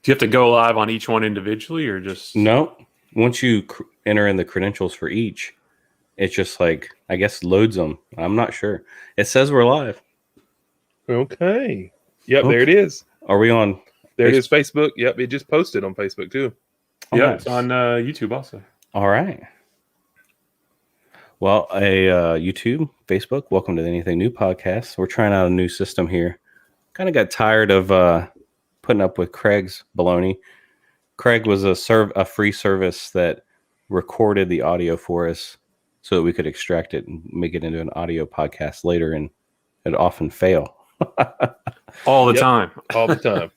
Do you have to go live on each one individually, or just No? Once you enter in the credentials for each, it's just like, I guess, loads them. I'm not sure. It says we're live. Okay. Yep, there it is. Are we on? There it is, Facebook. Yep, it just posted on Facebook too. Yeah, nice. it's on YouTube also. All right. Well, YouTube, Facebook, welcome to the Anything New podcast. We're trying out a new system here. Kind of got tired of putting up with Craig's baloney. Craig was a free service that recorded the audio for us so that we could extract it and make it into an audio podcast later, and it'd often fail. All the time. All the time.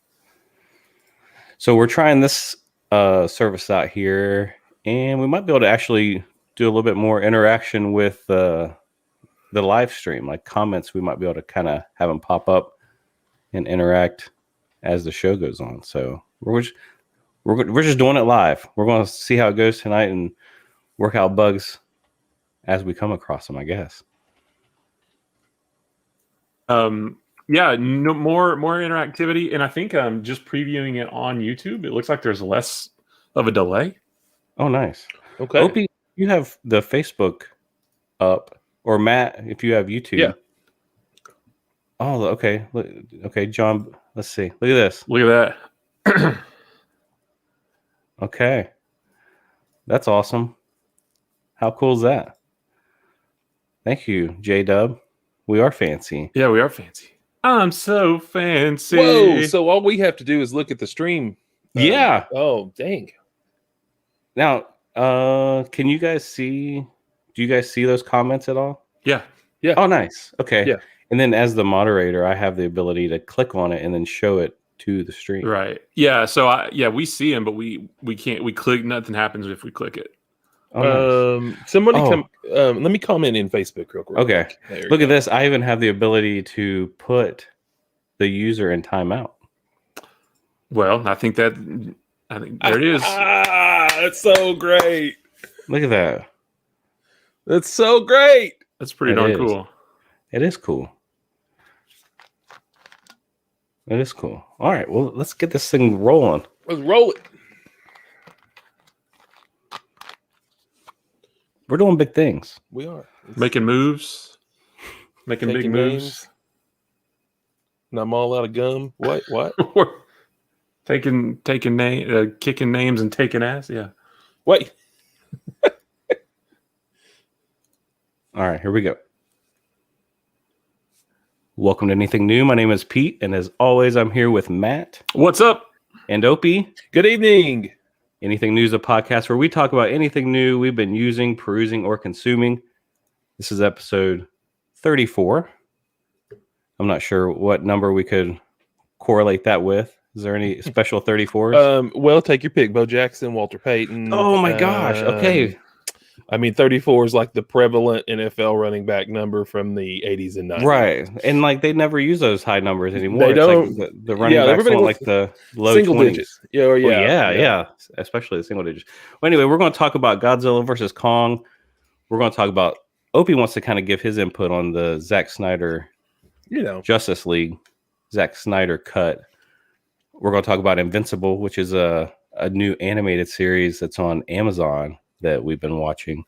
So we're trying this service out here, and we might be able to actually do a little bit more interaction with the live stream, like comments. We might be able to kind of have them pop up and interact as the show goes on. So we're just doing it live. We're going to see how it goes tonight and work out bugs as we come across them, I guess. Yeah, no, more interactivity, and I think just previewing it on YouTube, it looks like there's less of a delay. Oh, nice. Okay. Opie, you have the Facebook up, or Matt, if you have YouTube. Yeah. Oh, okay. Okay, John, let's see. Look at this. Look at that. Okay. That's awesome. How cool is that? Thank you, J-Dub. We are fancy. Yeah, we are fancy. I'm so fancy. Whoa! So all we have to do is look at the stream. Yeah. Oh, dang. Now, can you guys see? Do you guys see those comments at all? Yeah. Yeah. Oh, nice. Okay. Yeah. And then as the moderator, I have the ability to click on it and then show it to the stream. Right. Yeah. So we see them, but we can't. We click. Nothing happens if we click it. Oh, nice. Somebody let me comment in Facebook real quick. Okay. Look at this. I even have the ability to put the user in timeout. Well, I think there it is. That's so great. Look at that. That's so great. That's pretty darn cool. It is cool. It is cool. All right. Well, let's get this thing rolling. Let's roll it. We're doing big things. We are. Making moves. Making big moves. And I'm all out of gum. What? We're kicking names and taking ass. Yeah. Wait. All right, here we go. Welcome to Anything New. My name is Pete, and as always, I'm here with Matt. What's up? And Opie. Good evening. Anything New is a podcast where we talk about anything new we've been using, perusing, or consuming. This is episode 34. I'm not sure what number we could correlate that with. Is there any special 34s? Well, take your pick. Bo Jackson, Walter Payton. Oh my gosh. Okay. I mean, 34 is like the prevalent NFL running back number from the 80s and 90s. Right. And like they never use those high numbers anymore. They don't. Like the running backs want like the low single 20s. digits. Yeah. Especially the single digits. Well, anyway, we're going to talk about Godzilla versus Kong. We're going to talk about Opie wants to kind of give his input on the Zack Snyder, Justice League, Zack Snyder cut. We're going to talk about Invincible, which is a new animated series that's on Amazon that we've been watching.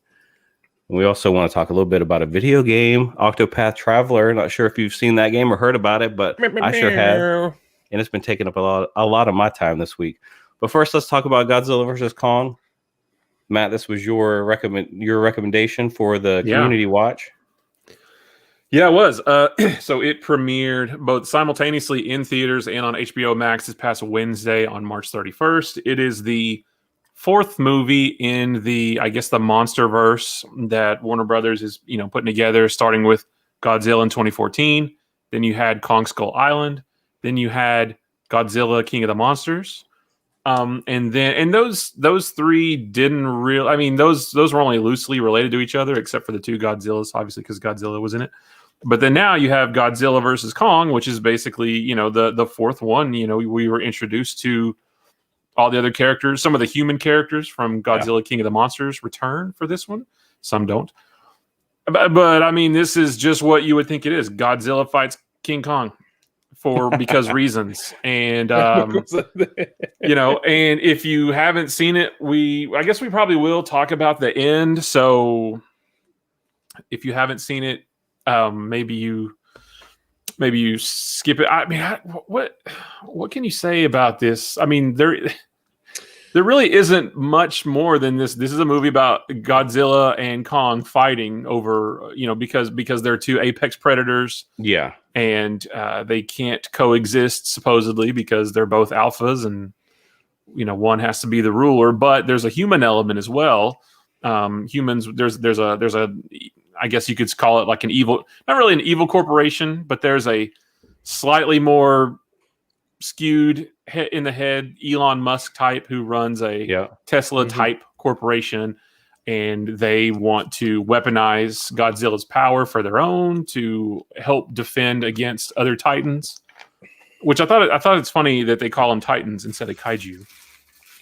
And we also want to talk a little bit about a video game, Octopath Traveler. Not sure if you've seen that game or heard about it, but I sure have. And it's been taking up a lot of my time this week. But first, let's talk about Godzilla versus Kong. Matt, this was your recommendation for the community watch. Yeah, it was. So it premiered both simultaneously in theaters and on HBO Max this past Wednesday on March 31st. It is the fourth movie in the MonsterVerse that Warner Brothers is, putting together, starting with Godzilla in 2014. Then you had Kong Skull Island. Then you had Godzilla King of the Monsters. And those three didn't really, those were only loosely related to each other, except for the two Godzillas, obviously, because Godzilla was in it. But then now you have Godzilla versus Kong, which is basically, the fourth one. We were introduced to all the other characters. Some of the human characters from Godzilla King of the Monsters return for this one. Some don't. But this is just what you would think it is. Godzilla fights King Kong. because reasons. And and if you haven't seen it, I guess we probably will talk about the end. So if you haven't seen it, maybe you skip it. I mean, what can you say about this? I mean, there really isn't much more than this. This is a movie about Godzilla and Kong fighting over, because they're two apex predators. Yeah. And they can't coexist supposedly because they're both alphas, and one has to be the ruler. But there's a human element as well. Humans, there's a I guess you could call it like an evil, not really an evil corporation, but there's a slightly more skewed in the head Elon Musk type who runs a Tesla type corporation, and they want to weaponize Godzilla's power for their own to help defend against other titans. Which I thought it's funny that they call them titans instead of kaiju.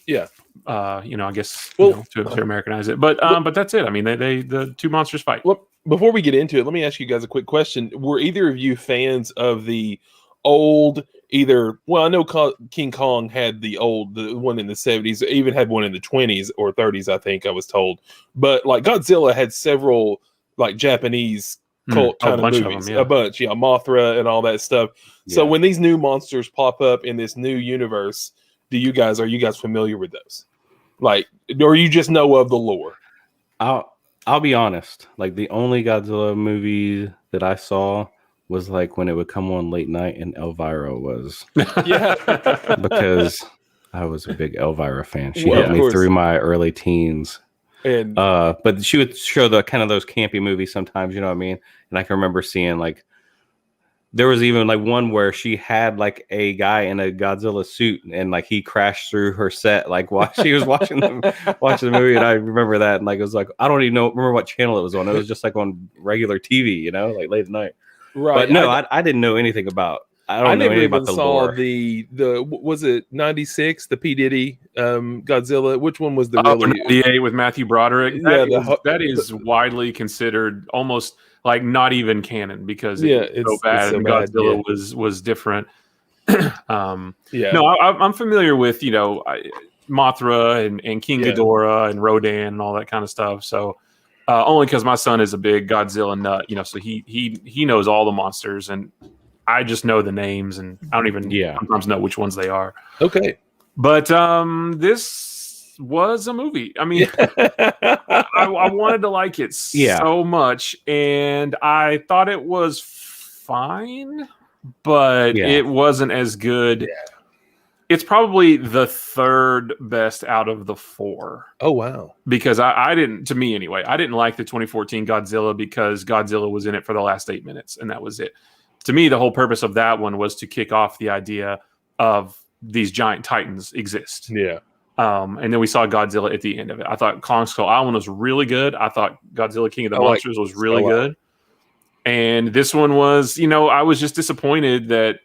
Yeah. I guess to Americanize it, but that's it. I mean, the two monsters fight. Well, before we get into it, let me ask you guys a quick question. Were either of you fans of the old? I know King Kong had the one in the 70s, even had one in the 20s or 30s, I think I was told. But like Godzilla had several like Japanese cult kind of movies, a bunch, Mothra and all that stuff. Yeah. So when these new monsters pop up in this new universe, are you guys familiar with those? Like, or you just know of the lore? I'll be honest. Like the only Godzilla movie that I saw was like when it would come on late night, and Elvira was. Yeah. Because I was a big Elvira fan. She helped me through my early teens. And but she would show the kind of those campy movies sometimes, you know what I mean? And I can remember seeing like there was even like one where she had like a guy in a Godzilla suit, and like he crashed through her set like while she was watching the movie. And I remember that, and like it was like I don't even remember what channel it was on. It was just like on regular TV, like late at night. Right. But no, I didn't know anything about. I don't know anything about the lore. The was it 96, the P. Diddy Godzilla? Which one was the really 98 with Matthew Broderick? That is widely considered almost like not even canon because it's so bad. And Godzilla was different. No, I'm familiar with Mothra and King Ghidorah and Rodan and all that kind of stuff. So. Only because my son is a big Godzilla nut, so he knows all the monsters, and I just know the names, and I don't even sometimes know which ones they are. Okay, but this was a movie. I mean, I wanted to like it so much, and I thought it was fine, but it wasn't as good. Yeah. It's probably the third best out of the four. Oh, wow. Because I didn't, to me anyway, I didn't like the 2014 Godzilla because Godzilla was in it for the last 8 minutes, and that was it. To me, the whole purpose of that one was to kick off the idea of these giant titans exist. Yeah. And then we saw Godzilla at the end of it. I thought Kong Skull Island was really good. I thought Godzilla King of the Monsters was really good. And this one was, I was just disappointed that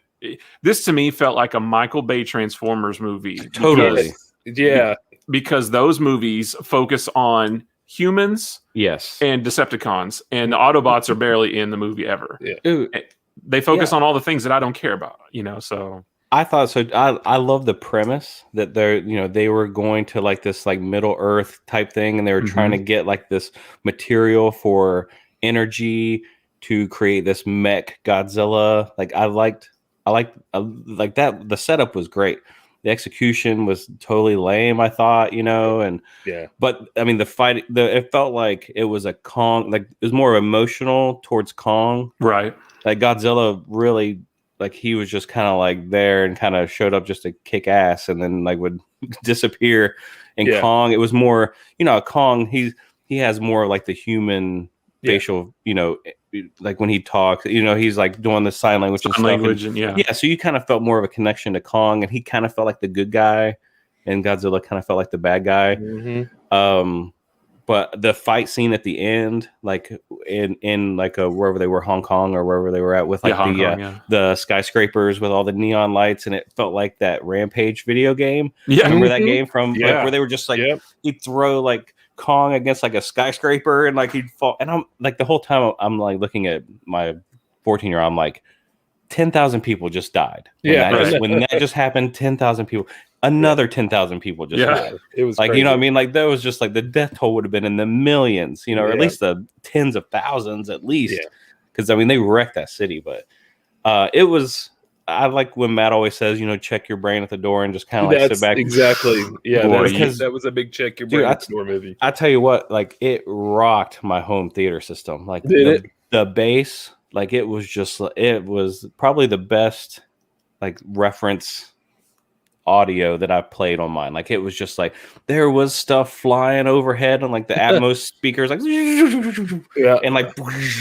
this to me felt like a Michael Bay Transformers movie. Totally. Because those movies focus on humans and Decepticons, and the Autobots are barely in the movie ever. Yeah. They focus on all the things that I don't care about, so. I thought so. I love the premise that they were going to like this like Middle Earth type thing, and they were trying to get like this material for energy to create this mech Godzilla. Like I liked that. The setup was great. The execution was totally lame, I thought, but I mean, the fight, it felt like it was a Kong, like it was more emotional towards Kong. Right. Like Godzilla really, like he was just kind of like there and kind of showed up just to kick ass and then like would disappear. And Kong, it was more, Kong, he has more like the human facial, like when he talks, he's like doing the sign language and stuff. So you kind of felt more of a connection to Kong, and he kind of felt like the good guy, and Godzilla kind of felt like the bad guy. But the fight scene at the end, like in like wherever they were, Hong Kong or wherever they were at, with like the skyscrapers with all the neon lights, and it felt like that Rampage video game. Remember that game from like, where they were just like he'd throw like Kong against like a skyscraper and like he'd fall, and I'm like the whole time I'm like looking at my 14-year-old, I'm like, 10,000 people just died. When that just happened, 10,000 people, another 10,000 people just died. It was like, crazy. you know what I mean? Like, that was just like the death toll would have been in the millions, you know, or at least the tens of thousands at least. Because, I mean, they wrecked that city. But it was, I like when Matt always says, you know, check your brain at the door and just kind of like sit back. Exactly. Yeah, because that was a big check your brain at the door movie. I tell you what, like, it rocked my home theater system. Like, the bass, like, it was probably the best, like, reference audio that I played on mine. Like, it was just like there was stuff flying overhead on like the Atmos speakers, like and like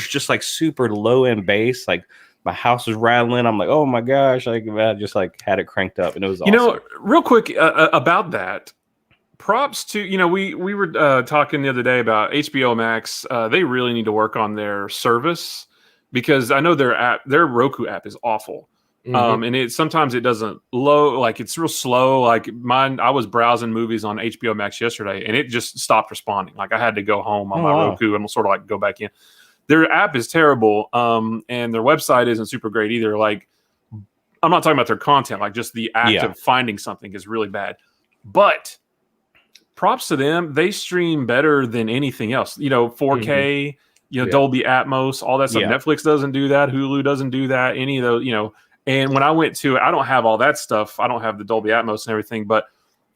just like super low end bass. Like my house was rattling. I'm like, oh my gosh! Like I just like had it cranked up, and it was awesome. You know, real quick about that. Props to we were talking the other day about HBO Max. They really need to work on their service because I know their Roku app is awful. And sometimes it doesn't load, like it's real slow. Like mine, I was browsing movies on HBO Max yesterday and it just stopped responding. Like I had to go home on my Roku and sort of like go back in. Their app is terrible. And their website isn't super great either. Like I'm not talking about their content, like just the act of finding something is really bad. But props to them. They stream better than anything else. 4K, Dolby Atmos, all that stuff. Netflix doesn't do that. Hulu doesn't do that. Any of those, And when I went to, I don't have all that stuff. I don't have the Dolby Atmos and everything. But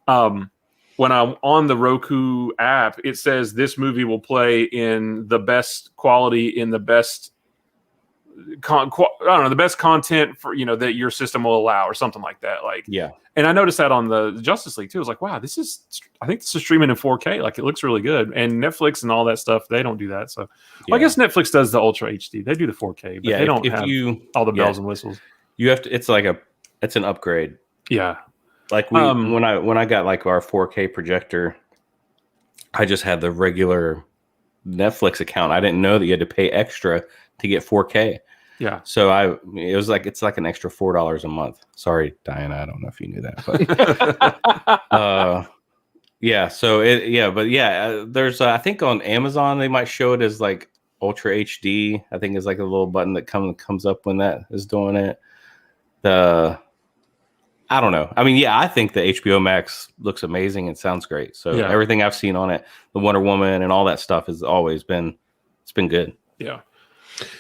when I'm on the Roku app, it says this movie will play in the best quality, in the best, the best content for that your system will allow, or something like that. And I noticed that on the Justice League too. I was like, wow, I think this is streaming in 4K. Like it looks really good. And Netflix and all that stuff, they don't do that. So I guess Netflix does the Ultra HD. They do the 4K, but they don't have all the bells and whistles. You have to. It's an upgrade. Yeah. Like when I got like our 4K projector, I just had the regular Netflix account. I didn't know that you had to pay extra to get 4K. Yeah. So it's like an extra $4 a month. Sorry, Diana, I don't know if you knew that, but there's I think on Amazon they might show it as like Ultra HD. I think it's like a little button that comes up when that is doing it. I don't know. I mean, I think the HBO Max looks amazing and sounds great. So everything I've seen on it, the Wonder Woman and all that stuff has always been good. Yeah.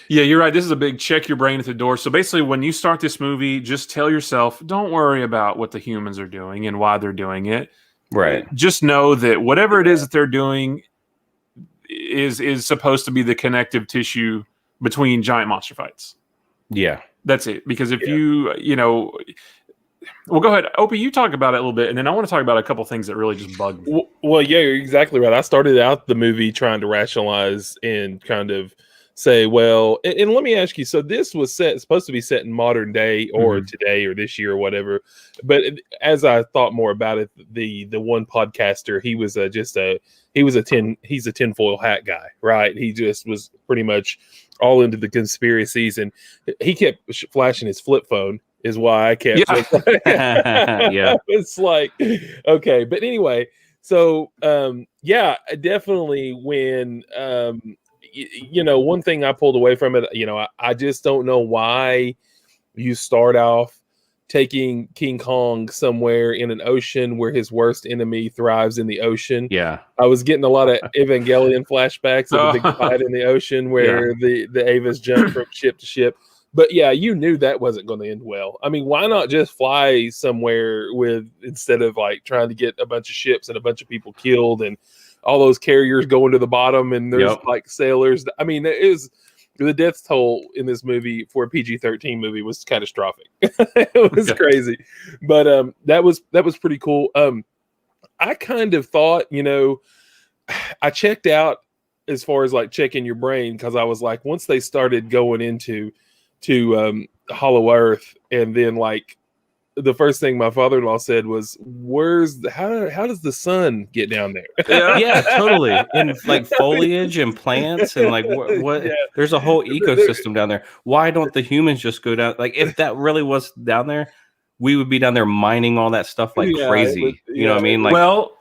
Yeah, you're right. This is a big check your brain at the door. So basically, when you start this movie, just tell yourself, don't worry about what the humans are doing and why they're doing it. Right. Just know that whatever it is that they're doing is supposed to be the connective tissue between giant monster fights. Yeah. That's it. Because if well, go ahead. Opie, you talk about it a little bit, and then I want to talk about a couple things that really just bug me. Well, yeah, you're exactly right. I started out the movie trying to rationalize and kind of say, well, and let me ask you, so this was supposed to be set in modern day or today or this year or whatever. But as I thought more about it, the one podcaster, he's a tinfoil hat guy, right? He just was pretty much all into the conspiracies, and he kept flashing his flip phone is why I kept it's like, okay. But anyway, so definitely when one thing I pulled away from it, I just don't know why you start off taking King Kong somewhere in an ocean where his worst enemy thrives in the ocean. Yeah. I was getting a lot of Evangelion flashbacks of the big fight in the ocean where the Avas jump from ship to ship. But yeah, you knew that wasn't going to end well. I mean, why not just fly somewhere instead of like trying to get a bunch of ships and a bunch of people killed and all those carriers going to the bottom and there's like sailors. I mean, the death toll in this movie for a PG-13 movie was catastrophic. It was crazy, but that was pretty cool. I kind of thought, I checked out as far as like checking your brain because I was like, once they started going into Hollow Earth, and then like the first thing my father-in-law said was, how does the sun get down there? Yeah, totally. And like foliage and plants and like what there's a whole ecosystem down there. Why don't the humans just go down? Like if that really was down there, we would be down there mining all that stuff like crazy. You know what I mean? Like, well,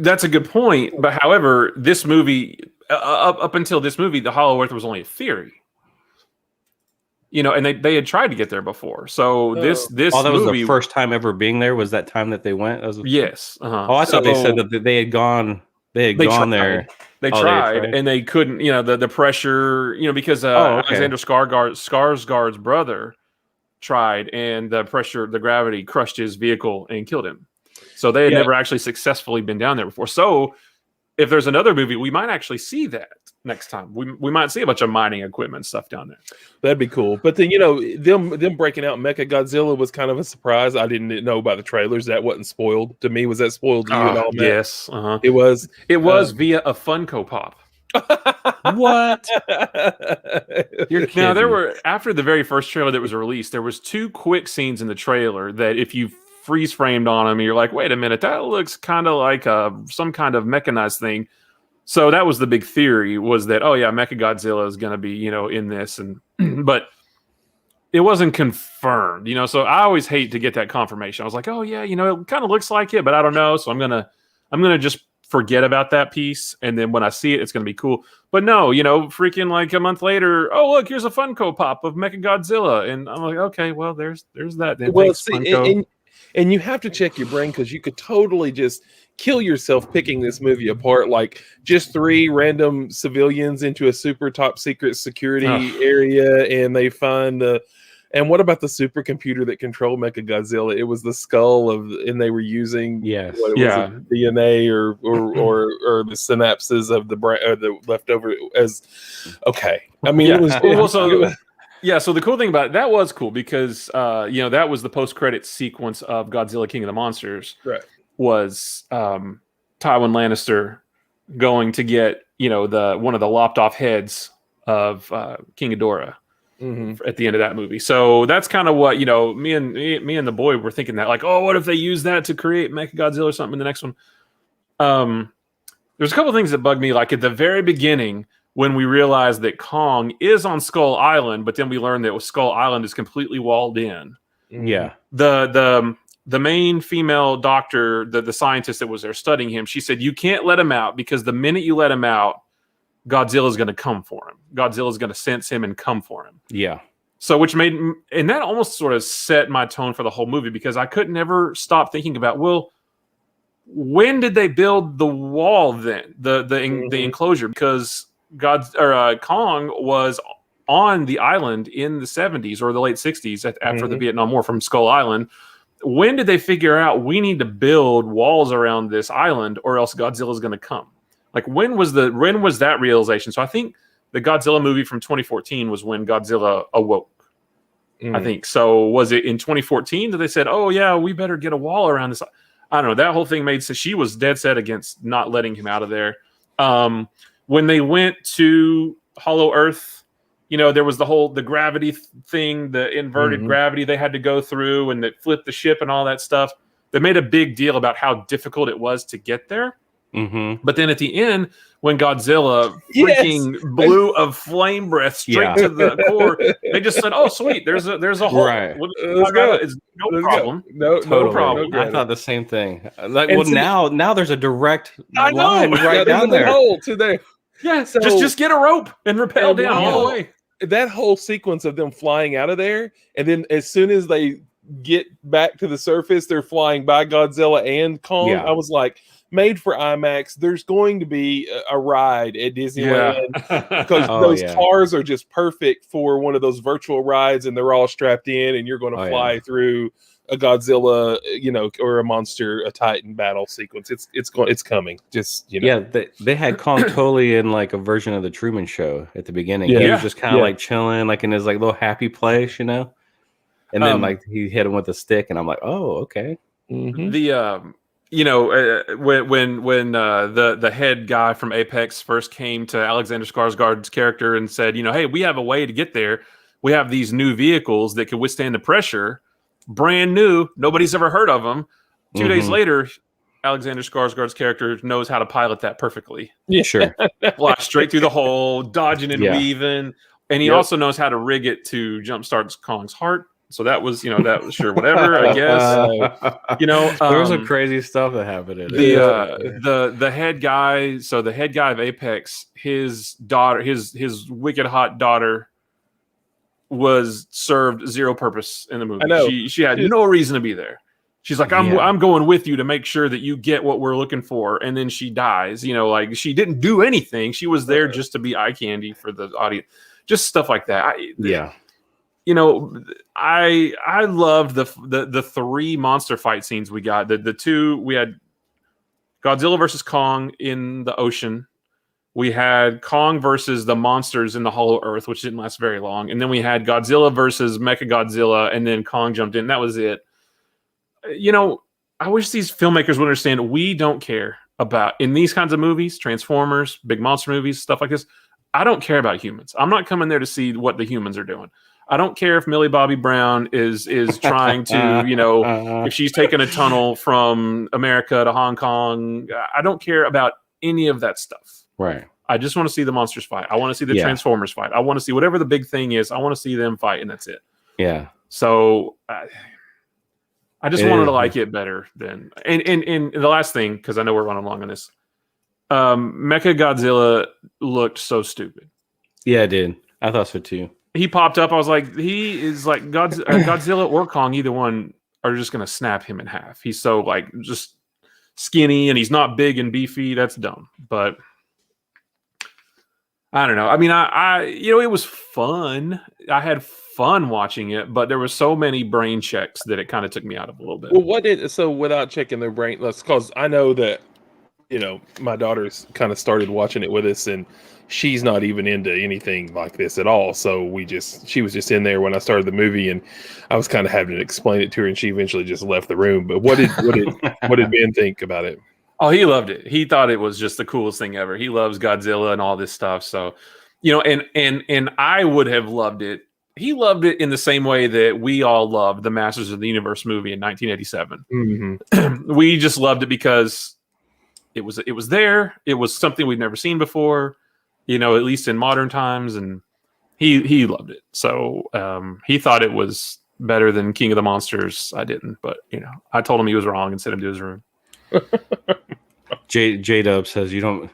that's a good point. But however, this movie, up until this movie, the Hollow Earth was only a theory. and they had tried to get there before. So this that was movie, the first time ever being there. Was that time that they went? Yes. Oh, I thought they said that they had gone. They gone there. They tried, and they couldn't. The pressure. Because Alexander Skarsgård's brother tried, and the gravity crushed his vehicle and killed him. So they had never actually successfully been down there before. So if there's another movie, we might actually see that next time. We might see a bunch of mining equipment stuff down there. That'd be cool. But then them breaking out Mecha Godzilla was kind of a surprise. I didn't know by the trailers. That wasn't spoiled to me. Was that spoiled to you at all, Matt? Yes, it was. It was via a Funko Pop. What? You're kidding. Now there were, after the very first trailer that was released, there was 2 quick scenes in the trailer that if you freeze framed on them, you're like, wait a minute, that looks kind of like some kind of mechanized thing. So that was the big theory, was that, oh yeah, Mechagodzilla is going to be, in this, and but it wasn't confirmed, So I always hate to get that confirmation. I was like, oh yeah, it kind of looks like it, but I don't know. So I'm gonna just forget about that piece, and then when I see it, it's gonna be cool. But no, freaking like a month later, oh look, here's a Funko Pop of Mechagodzilla, and I'm like, okay, well there's that. Then well, thanks, Funko. And you have to check your brain, because you could totally just kill yourself picking this movie apart, like just 3 random civilians into a super top secret security area, and they find and what about the supercomputer that controlled Mechagodzilla? It was the skull and they were using DNA or the synapses of the brain, or the leftover as okay. I mean, it was. So the cool thing about that was cool because that was the post-credit sequence of Godzilla King of the Monsters. Right. Was Tywin Lannister going to get one of the lopped off heads of King Ghidorah at the end of that movie. So that's kind of what me and the boy were thinking, that like, oh, what if they use that to create Mechagodzilla or something in the next one? There's a couple of things that bug me, like at the very beginning, when we realized that Kong is on Skull Island, but then we learned that Skull Island is completely walled in. Yeah. The main female doctor, the scientist that was there studying him, she said, you can't let him out, because the minute you let him out, Godzilla's going to come for him. Godzilla's going to sense him and come for him. Yeah. So and that almost sort of set my tone for the whole movie, because I could never stop thinking about, well, when did they build the wall then? The enclosure? Because Kong was on the island in the 70s or the late 60s after the Vietnam War from Skull Island. When did they figure out we need to build walls around this island or else Godzilla's going to come? Like when was that realization? So I think the Godzilla movie from 2014 was when Godzilla awoke. I think so. Was it in 2014 that they said, oh yeah, we better get a wall around this? I don't know. That whole thing made sense. She was dead set against not letting him out of there. When they went to Hollow Earth, there was the gravity thing, the inverted gravity they had to go through, and that flipped the ship and all that stuff. They made a big deal about how difficult it was to get there. But then at the end, when Godzilla freaking blew a flame breath straight to the core, they just said, "Oh, sweet, there's a hole. Right. Let's go. It's no problem. No problem. I thought the same thing. Like, now there's a direct line right down there. Hole to there. Yeah, so just get a rope and rappel down all the way. That whole sequence of them flying out of there, and then as soon as they get back to the surface, they're flying by Godzilla and Kong. Yeah. I was like, made for IMAX. There's going to be a ride at Disneyland because those cars are just perfect for one of those virtual rides, and they're all strapped in, and you're going to fly through a Godzilla, or a monster, a Titan battle sequence. It's coming. Just Yeah, they had Kong totally in like a version of the Truman Show at the beginning. He was just kind of like chilling, like in his like little happy place, and then like he hit him with a stick, and I'm like, oh, okay. The when the head guy from Apex first came to Alexander Skarsgård's character and said, hey, we have a way to get there. We have these new vehicles that can withstand the pressure. Brand new, nobody's ever heard of them. 2 days later, Alexander Skarsgård's character knows how to pilot that perfectly. Yeah, sure. Fly straight through the hole, dodging and weaving, and he also knows how to rig it to jumpstart Kong's heart. So that was, sure, whatever, I guess. There was some crazy stuff that happened in it. The head guy, so the head guy of Apex, his daughter, his wicked hot daughter was served zero purpose in the movie. I know. She had no reason to be there. She's like, I'm going with you to make sure that you get what we're looking for, and then she dies. You know, like she didn't do anything. She was there just to be eye candy for the audience. Just stuff like that. You know, I loved the three monster fight scenes we got. The two we had Godzilla versus Kong in the ocean. We had Kong versus the monsters in the Hollow Earth, which didn't last very long. And then we had Godzilla versus Mechagodzilla, and then Kong jumped in. That was it. You know, I wish these filmmakers would understand we don't care about, in these kinds of movies, Transformers, big monster movies, stuff like this, I don't care about humans. I'm not coming there to see what the humans are doing. I don't care if Millie Bobby Brown is trying to, you know, if she's taking a tunnel from America to Hong Kong. I don't care about any of that stuff. Right. I just want to see the monsters fight. I want to see the Transformers fight. I want to see whatever the big thing is. I want to see them fight, and that's it. Yeah. So I just wanted to like it better than. And the last thing, because I know we're running long on this, Mechagodzilla looked so stupid. Yeah, it did. I thought so too. He popped up. I was like, he is like Godzilla or Kong. Either one are just going to snap him in half. He's so like just skinny, and he's not big and beefy. That's dumb. But I don't know. I mean, I you know, it was fun. I had fun watching it, but there were so many brain checks that it kind of took me out of a little bit. Well, without checking their brain, because I know that, you know, my daughter's kind of started watching it with us, and she's not even into anything like this at all. So she was just in there when I started the movie, and I was kind of having to explain it to her, and she eventually just left the room. But what did Ben think about it? Oh, he loved it. He thought it was just the coolest thing ever. He loves Godzilla and all this stuff. So, you know, and I would have loved it. He loved it in the same way that we all loved the Masters of the Universe movie in 1987. Mm-hmm. We just loved it because it was there. It was something we'd never seen before, you know, at least in modern times, and he loved it. So he thought it was better than King of the Monsters. I didn't, but you know, I told him he was wrong and sent him to his room. J Dub says you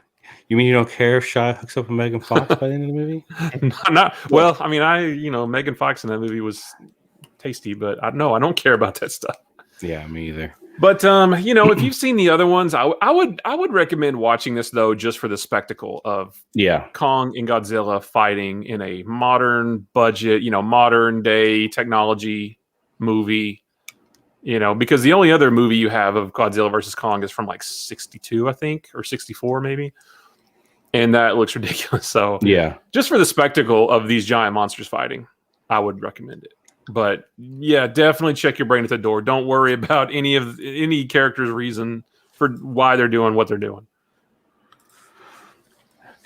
mean you don't care if Shia hooks up with Megan Fox by the end of the movie? Not well. I mean, Megan Fox in that movie was tasty, but I don't care about that stuff. Yeah, me either. But you know, if you've seen the other ones, I would recommend watching this though, just for the spectacle of Kong and Godzilla fighting in a modern budget, you know, modern day technology movie. You know, because the only other movie you have of Godzilla versus Kong is from like 62, I think, or 64 maybe. And that looks ridiculous. So yeah, just for the spectacle of these giant monsters fighting, I would recommend it. But yeah, definitely check your brain at the door. Don't worry about any character's reason for why they're doing what they're doing.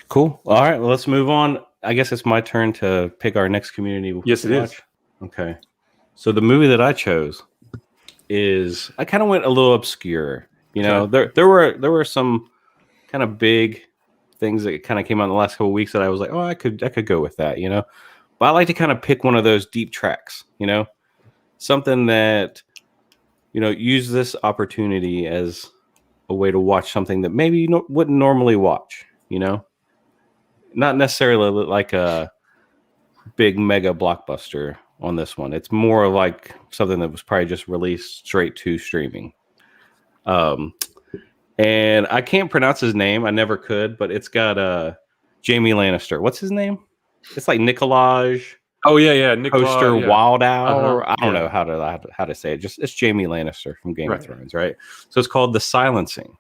Cool. All right, well, let's move on. I guess it's my turn to pick our next community. Yes, it is. Okay. So the movie that I chose is, I kind of went a little obscure. You know, there were some kind of big things that kind of came out in the last couple of weeks that I was like, oh, I could go with that, you know. But I like to kind of pick one of those deep tracks, you know, something that, you know, use this opportunity as a way to watch something that maybe you wouldn't normally watch, you know, not necessarily like a big mega blockbuster on this one. It's more like something that was probably just released straight to streaming. And I can't pronounce his name. I never could, but it's got Jamie Lannister. What's his name? It's like Nikolaj. Oh yeah, Nikolaj Poster Wildow. Or I don't know how to say it. Just it's Jamie Lannister from Game of Thrones, right? So it's called The Silencing.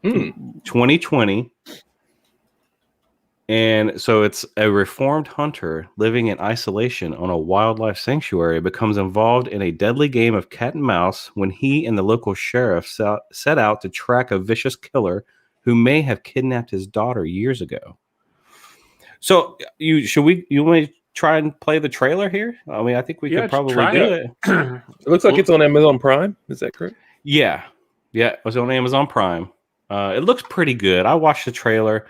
2020. And so it's a reformed hunter living in isolation on a wildlife sanctuary becomes involved in a deadly game of cat and mouse when he and the local sheriff set out to track a vicious killer who may have kidnapped his daughter years ago. So you want to try and play the trailer here? I mean, I think we could probably do it. It looks like it's on Amazon Prime. Is that correct? Yeah, it was on Amazon Prime. It looks pretty good. I watched the trailer.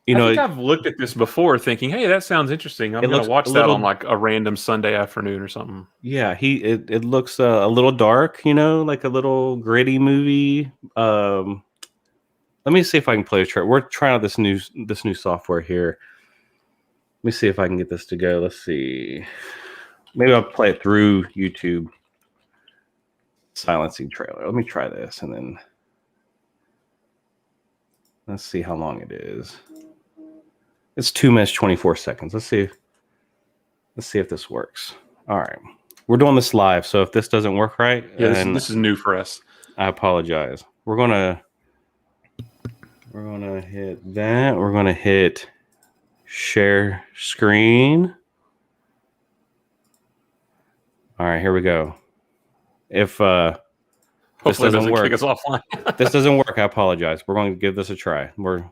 You know, I think I've looked at this before thinking, hey, that sounds interesting. I'm going to watch that on like a random Sunday afternoon or something. Yeah, it looks a little dark, you know, like a little gritty movie. Let me see if I can play a trailer. We're trying out this new software here. Let me see if I can get this to go. Let's see. Maybe I'll play it through YouTube. Silencing trailer. Let me try this and then let's see how long it is. It's 2 minutes 24 seconds. Let's see if this works. All right, we're doing this live, so if this doesn't work right, this is new for us. I apologize. We're gonna hit that. We're gonna hit share screen. All right, here we go. If this doesn't work, kick us offline. this doesn't work, I apologize. We're going to give this a try. We're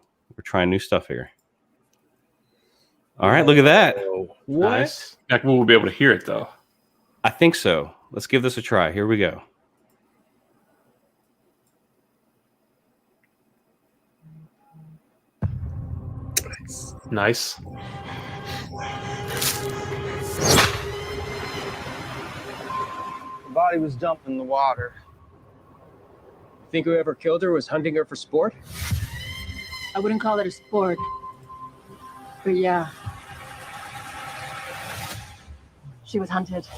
trying new stuff here. All right, look at that. What? Nice. Like, we'll be able to hear it though. I think so. Let's give this a try. Here we go. Nice. The body was dumped in the water. Think whoever killed her was hunting her for sport? I wouldn't call it a sport. But yeah. She was hunted.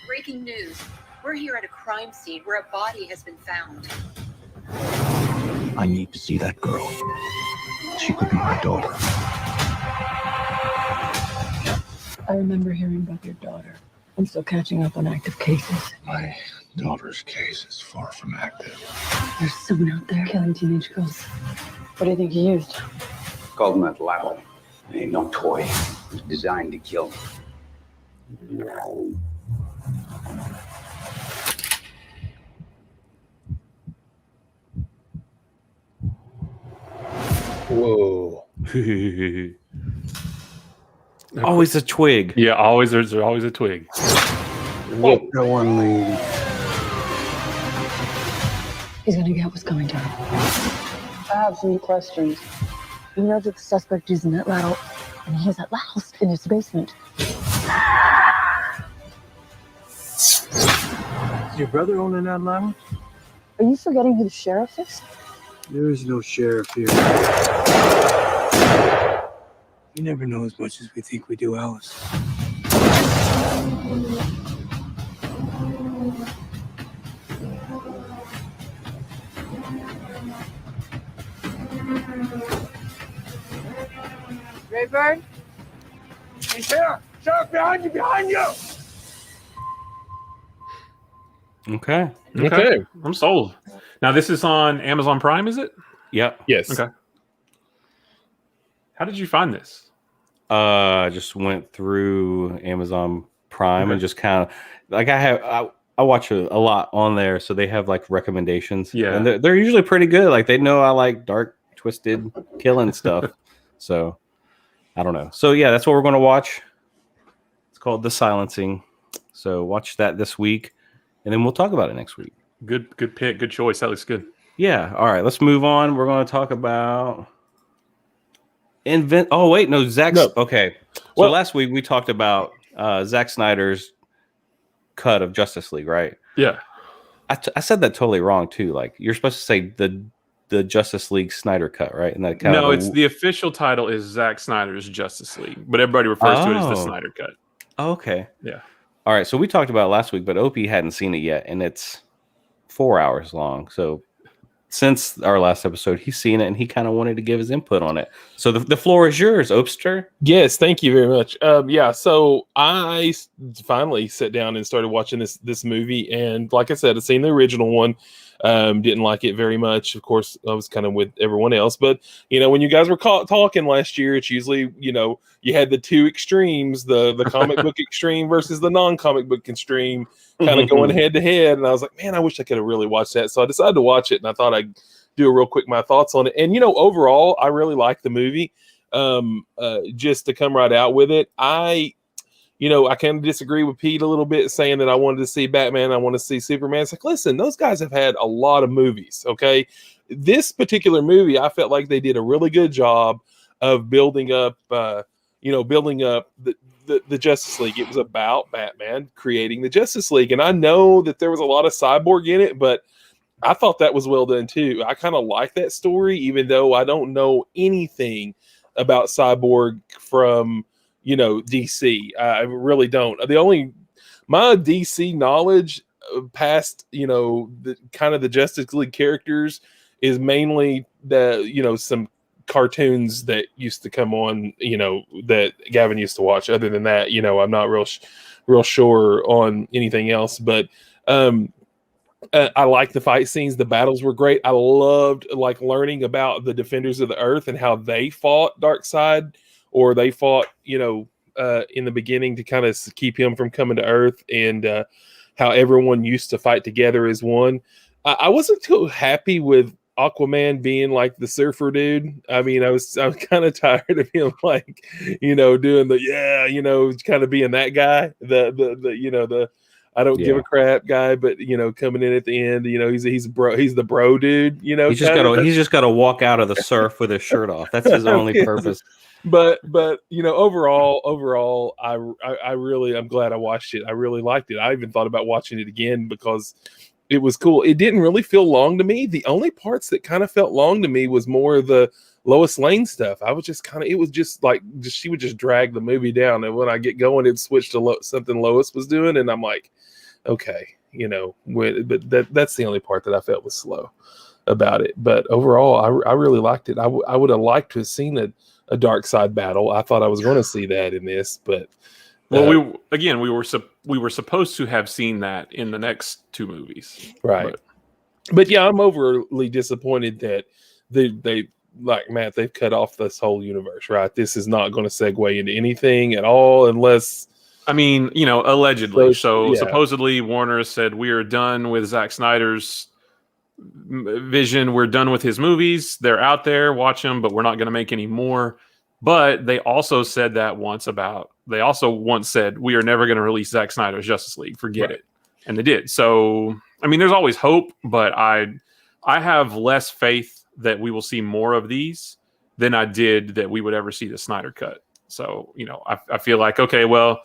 Breaking news. We're here at a crime scene where a body has been found. I need to see that girl. She could be my daughter. I remember hearing about your daughter. I'm still catching up on active cases. My daughter's case is far from active. There's someone out there killing teenage girls. What do you think he used? Called mental apple. It ain't no toy. It's designed to kill. Whoa. Always a twig. Yeah, there's always a twig. Look, no one leave. He's gonna get what's coming to him. I have some questions. You know that the suspect using that rattle, and he has that house in his basement. Is your brother owning that llama? Are you forgetting who the sheriff is? There is no sheriff here. You never know as much as we think we do, Alice. Raybird? He's here! Sheriff, behind you! Behind you! Okay. Okay. I'm sold. Now this is on Amazon Prime, is it? Yep. Yes. Okay. How did you find this? I just went through Amazon Prime and just kind of like I watch a lot on there, so they have like recommendations. Yeah. And they're usually pretty good. Like they know I like dark, twisted, killing stuff. So I don't know. So yeah, that's what we're going to watch. It's called The Silencing. So watch that this week, and then we'll talk about it next week. Good pick. Good choice. That looks good. Yeah. All right. Let's move on. We're going to talk about Oh wait, no, Zack's. No. Okay. So Well- last week we talked about Zack Snyder's cut of Justice League, right? Yeah. I said that totally wrong too. Like you're supposed to say the Justice League Snyder cut, right? And that No, it's the official title is Zack Snyder's Justice League, but everybody refers to it as the Oh. Snyder Cut. Oh, okay. Yeah. All right. So we talked about it last week, but Opie hadn't seen it yet, and it's 4 hours long. So since our last episode, he's seen it and he kind of wanted to give his input on it. So the floor is yours, Opster. Yes, thank you very much. Yeah, so I finally sat down and started watching this movie, and like I said, I've seen the original one. Didn't like it very much. Of course, I was kind of with everyone else, but when you guys were talking last year, it's usually you had the two extremes, the comic book extreme versus the non-comic book extreme, kind of going head to head. And I was like, man, I wish I could have really watched that. So I decided to watch it, and I thought I'd do a real quick my thoughts on it. And overall, I really like the movie. Just to come right out with it, I kind of disagree with Pete a little bit, saying that I wanted to see Batman, I want to see Superman. It's like, listen, those guys have had a lot of movies. Okay, this particular movie, I felt like they did a really good job of building up the Justice League. It was about Batman creating the Justice League, and I know that there was a lot of Cyborg in it, but I thought that was well done too. I kind of like that story, even though I don't know anything about Cyborg from DC. I really don't. My DC knowledge past, the kind of the Justice League characters is mainly some cartoons that used to come on, that Gavin used to watch. Other than that, I'm not real sure on anything else, but I like the fight scenes. The battles were great. I loved learning about the Defenders of the Earth and how they fought Darkseid, or they fought, in the beginning to kind of keep him from coming to Earth, and how everyone used to fight together as one. I wasn't too happy with Aquaman being like the surfer dude. I mean, I was kind of tired of him doing the kind of being that guy. The I don't give a crap guy, but coming in at the end, he's the bro dude. He's just got to walk out of the surf with his shirt off. That's his only purpose. But overall, I'm glad I watched it. I really liked it. I even thought about watching it again because it was cool. It didn't really feel long to me. The only parts that kind of felt long to me was more of the Lois Lane stuff. I was just it was just like she would just drag the movie down, and when I get going, it switched to something Lois was doing, and I'm like, okay, but that's the only part that I felt was slow about it. But overall, I really liked it. I would have liked to have seen a Darkseid battle. I thought I was going to see that in this, but we were supposed to have seen that in the next two movies, right? But yeah, I'm overly disappointed that they like Matt. They've cut off this whole universe, right? This is not going to segue into anything at all, unless. I mean, allegedly. So supposedly Warner said we are done with Zack Snyder's vision. We're done with his movies. They're out there, watch them, but we're not going to make any more. But they also said that once said we are never going to release Zack Snyder's Justice League. Forget it. And they did. So, I mean, there's always hope, but I have less faith that we will see more of these than I did that we would ever see the Snyder cut. So, I feel like, okay, well,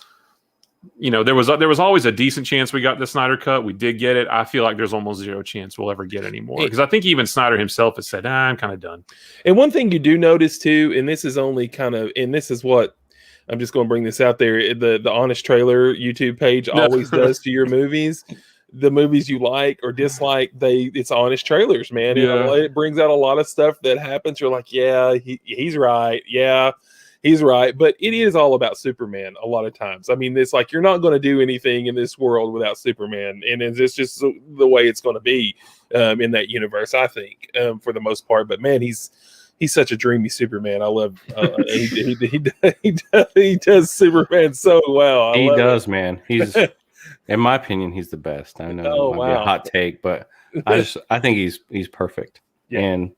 there was always a decent chance we got the Snyder cut. We did get it. I feel like there's almost zero chance we'll ever get any more, because I think even Snyder himself has said, I'm kind of done. And one thing you do notice too, and this is what I'm just going to bring this out there. The Honest Trailer YouTube page always does to your movies. The movies you like or dislike, it's honest trailers, man. Yeah. It brings out a lot of stuff that happens. You're like, yeah, he's right. Yeah. He's right, but it is all about Superman a lot of times. I mean, it's like you're not going to do anything in this world without Superman, and it's just the way it's going to be in that universe, I think, for the most part. But man, he's such a dreamy Superman. I love he does Superman so well. He does, man. He's, in my opinion, he's the best. I know it might be a hot take, but I think he's perfect. Yeah. And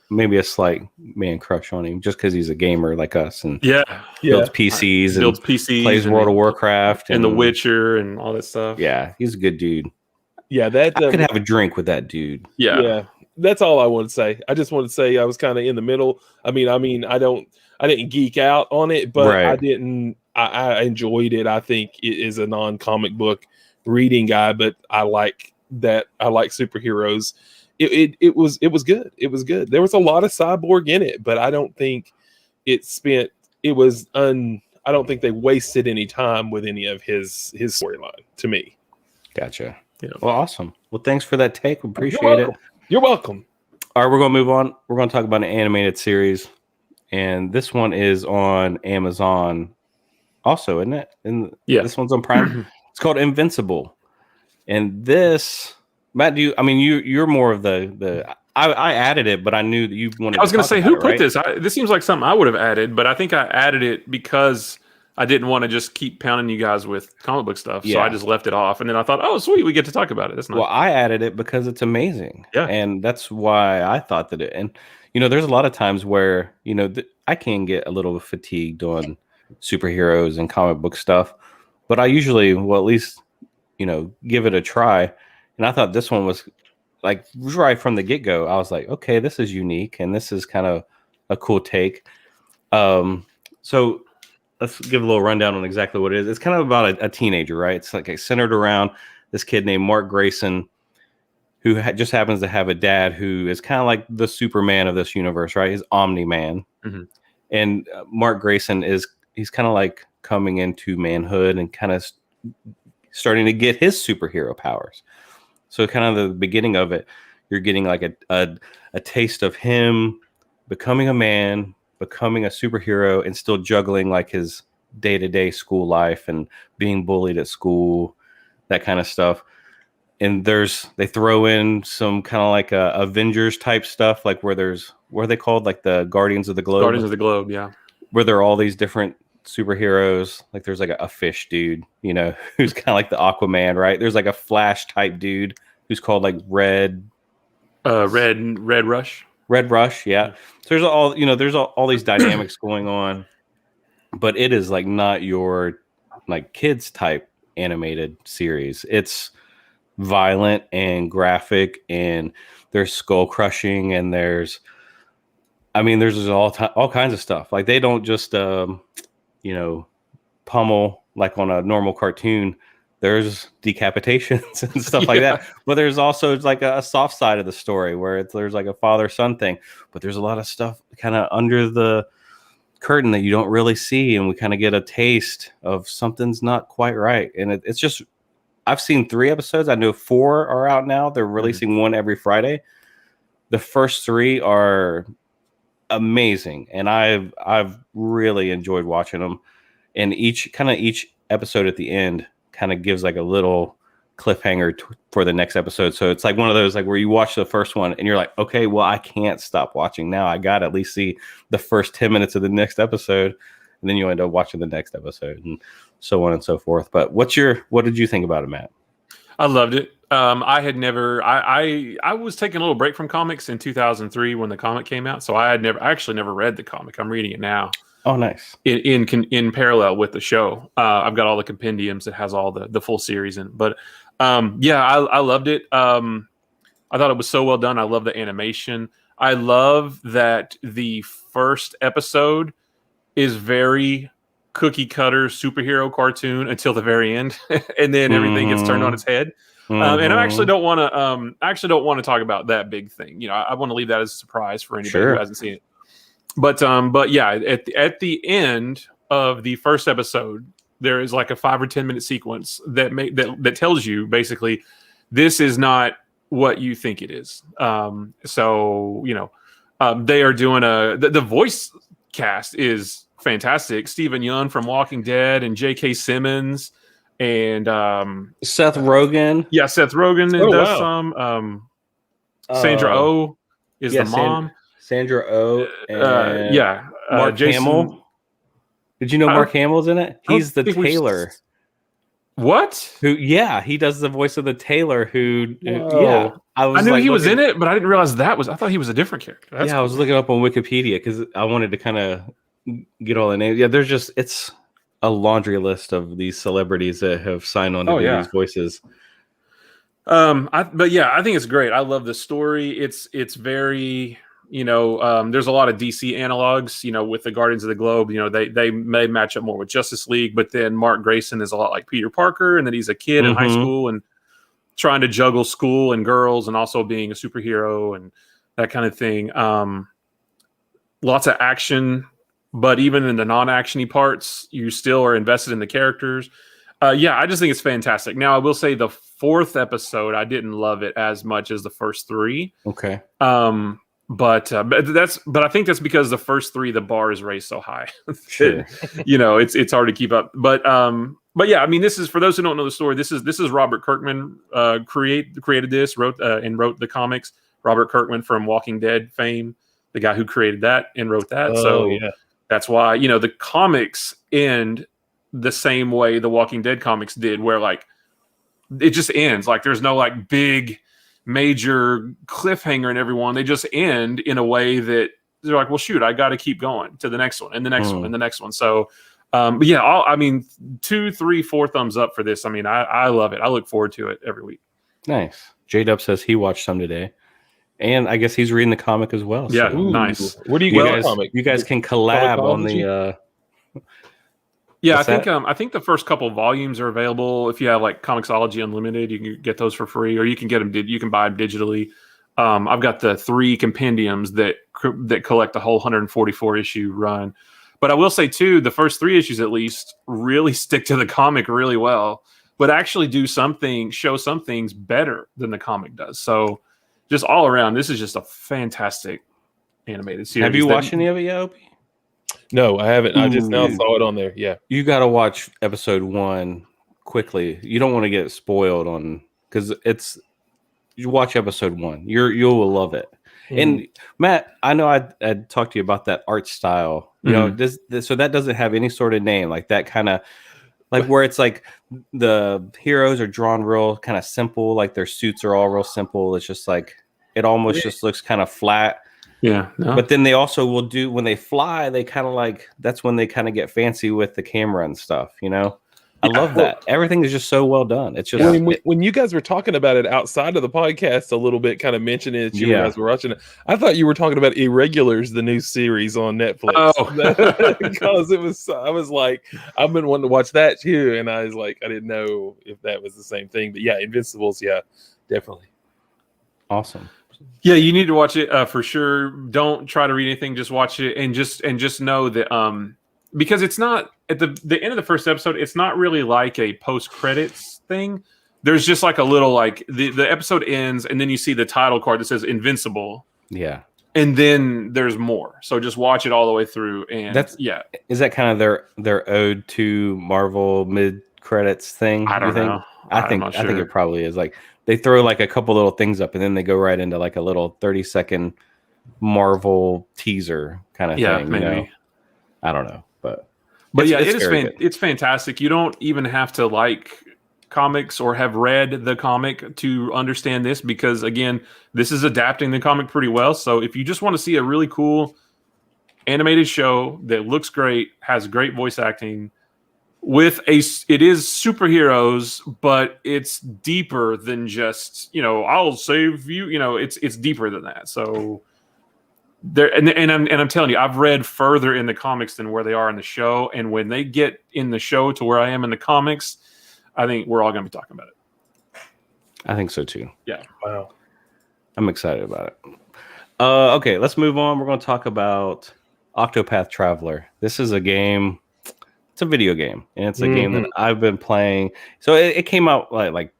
maybe a slight man crush on him just because he's a gamer like us and builds PCs, plays World of Warcraft and The Witcher and all that stuff. Yeah, he's a good dude. Yeah, I could have a drink with that dude. Yeah. That's all I want to say. I just want to say I was kind of in the middle. I mean, I didn't geek out on it, but I enjoyed it. I think it is a non-comic book reading guy, but I like superheroes. It was good. It was good. There was a lot of Cyborg in it, but I don't think I don't think they wasted any time with any of his storyline to me. Gotcha. Yeah. Well, awesome. Well, thanks for that take. We appreciate it. You're welcome. All right, we're going to move on. We're going to talk about an animated series, and this one is on Amazon also, isn't it? This one's on Prime. It's called Invincible. And this, Matt, you're more of the I added it, but I knew that you wanted. I was going to say, who put this? This seems like something I would have added, but I think I added it because I didn't want to just keep pounding you guys with comic book stuff, so I just left it off. And then I thought, oh, sweet, we get to talk about it. That's nice. Well, I added it because it's amazing, and that's why I thought that it. And there's a lot of times where I can get a little fatigued on superheroes and comic book stuff, but I usually at least give it a try. And I thought this one was like right from the get-go. I was like, okay, this is unique and this is kind of a cool take. So let's give a little rundown on exactly what it is. It's kind of about a teenager, right? It's like centered around this kid named Mark Grayson, who just happens to have a dad who is kind of like the Superman of this universe, right? He's Omni-Man. Mm-hmm. And Mark Grayson is he's kind of like coming into manhood and kind of starting to get his superhero powers. So kind of the beginning of it, you're getting like a taste of him becoming a man, becoming a superhero, and still juggling like his day-to-day school life and being bullied at school, that kind of stuff. And they throw in some kind of like Avengers type stuff, like what are they called? Like the Guardians of the Globe. Guardians of the Globe, yeah. Where there are all these different superheroes. Like there's like a fish dude, who's kind of like the Aquaman, right? There's like a Flash type dude who's called like Red Rush. Red Rush, yeah. So there's all these dynamics going on, but it is like not your like kids type animated series. It's violent and graphic, and there's skull crushing, and there's all kinds of stuff. Like they don't just pummel like on a normal cartoon. There's decapitations and stuff like that, but there's also like a soft side of the story where there's like a father-son thing, but there's a lot of stuff kind of under the curtain that you don't really see, and we kind of get a taste of something's not quite right. And it's just, I've seen 3 episodes. I know 4 are out now. They're releasing one every Friday. The first 3 are amazing, and I've really enjoyed watching them. And each episode at the end kind of gives like a little cliffhanger for the next episode. So it's like one of those like where you watch the first one and you're like, okay, well, I can't stop watching now. I got to at least see the first 10 minutes of the next episode, and then you end up watching the next episode, and so on and so forth. But what did you think about it, Matt? I loved it. I had never, I was taking a little break from comics in 2003 when the comic came out. So I actually never read the comic. I'm reading it now. Oh, nice. In parallel with the show. I've got all the compendiums that has all the full series in it. But I loved it. I thought it was so well done. I love the animation. I love that the first episode is very cookie cutter superhero cartoon until the very end, and then everything gets turned on its head. And I actually don't want to talk about that big thing. I want to leave that as a surprise for anybody who hasn't seen it. But yeah, at the end of the first episode, there is like a 5 or 10 minute sequence that tells you basically this is not what you think it is. So they are doing the voice cast is fantastic. Stephen Yeun from Walking Dead and J.K. Simmons and Seth Rogen. Yeah, Seth Rogen does some. Sandra Oh is the mom. Sandra Oh. And Mark Jason, Hamill. Did you know Mark Hamill's in it? He's the tailor. What? He does the voice of the tailor who I knew he was in it, but I didn't realize I thought he was a different character. That's cool. I was looking up on Wikipedia because I wanted to kind of get all the names. Yeah, it's a laundry list of these celebrities that have signed on to do these voices. I think it's great. I love the story. It's very, there's a lot of DC analogs, with the Guardians of the Globe. They may match up more with Justice League, but then Mark Grayson is a lot like Peter Parker, and then he's a kid in high school and trying to juggle school and girls and also being a superhero and that kind of thing. Lots of action, but even in the non-actiony parts, you still are invested in the characters. I just think it's fantastic. Now, I will say the 4th episode, I didn't love it as much as the first 3. Okay. But I think that's because the first 3, the bar is raised so high. Sure. It's hard to keep up. But yeah, I mean, this is, for those who don't know the story, this is Robert Kirkman created this, wrote the comics. Robert Kirkman from Walking Dead fame, the guy who created that and wrote that. That's why, the comics end the same way the Walking Dead comics did, where like it just ends. Like there's no like big major cliffhanger in everyone. They just end in a way that they're like, well, shoot, I got to keep going to the next one and the next one and the next one. So, 2, 3, 4 thumbs up for this. I mean, I love it. I look forward to it every week. Nice. J-Dub says he watched some today. And I guess he's reading the comic as well. Yeah, so. nice. Where do you get the comic? You guys can collab on the. I think the first couple volumes are available. If you have like Comixology Unlimited, you can get those for free, or you can get them. You can buy them digitally. I've got the 3 compendiums that collect the whole 144 issue run. But I will say too, the first 3 issues at least really stick to the comic really well, but actually show some things better than the comic does. So just all around, this is just a fantastic animated series. Have you watched any of it yet, Opie? No, I haven't. I just now Ooh. saw it on there. Yeah. You got to watch episode 1 quickly. You don't want to get spoiled on because you watch episode 1. You will love it. And Matt, I know I talked to you about that art style. You know, this so that doesn't have any sort of name, like that kind of like where it's like the heroes are drawn real kind of simple, like their suits are all real simple. It's just like it almost just looks kind of flat. Yeah. No. But then they also will do when they fly, they kind of like that's when they kind of get fancy with the camera and stuff, you know. I love that. Everything is just so well done. It's just when you guys were talking about it outside of the podcast a little bit, kind of mentioning it, you guys were watching it. I thought you were talking about Irregulars, the new series on Netflix. Oh, because I was like, I've been wanting to watch that too, and I was like, I didn't know if that was the same thing, but yeah, Invincibles, yeah, definitely awesome. Yeah, you need to watch it for sure. Don't try to read anything; just watch it, and just know that because it's not at the end of the first episode, it's not really like a post credits thing. There's just like a little like the episode ends, and then you see the title card that says Invincible. Yeah, and then there's more. So just watch it all the way through, and is that kind of their ode to Marvel mid credits thing? I don't know. I think it probably is. Like they throw like a couple little things up, and then they go right into like a little 30-second Marvel teaser kind of thing. Maybe. You know? I don't know, but it's fantastic. You don't even have to like comics or have read the comic to understand this, because again, this is adapting the comic pretty well. So if you just want to see a really cool animated show that looks great, has great voice acting, it is superheroes, but it's deeper than just, I'll save you, it's deeper than that. So there, and I'm telling you, I've read further in the comics than where they are in the show. And when they get in the show to where I am in the comics, I think we're all going to be talking about it. I think so too. Yeah. Wow. I'm excited about it. Okay, let's move on. We're going to talk about Octopath Traveler. This is a game. It's a video game, and it's a game that I've been playing. So it came out like a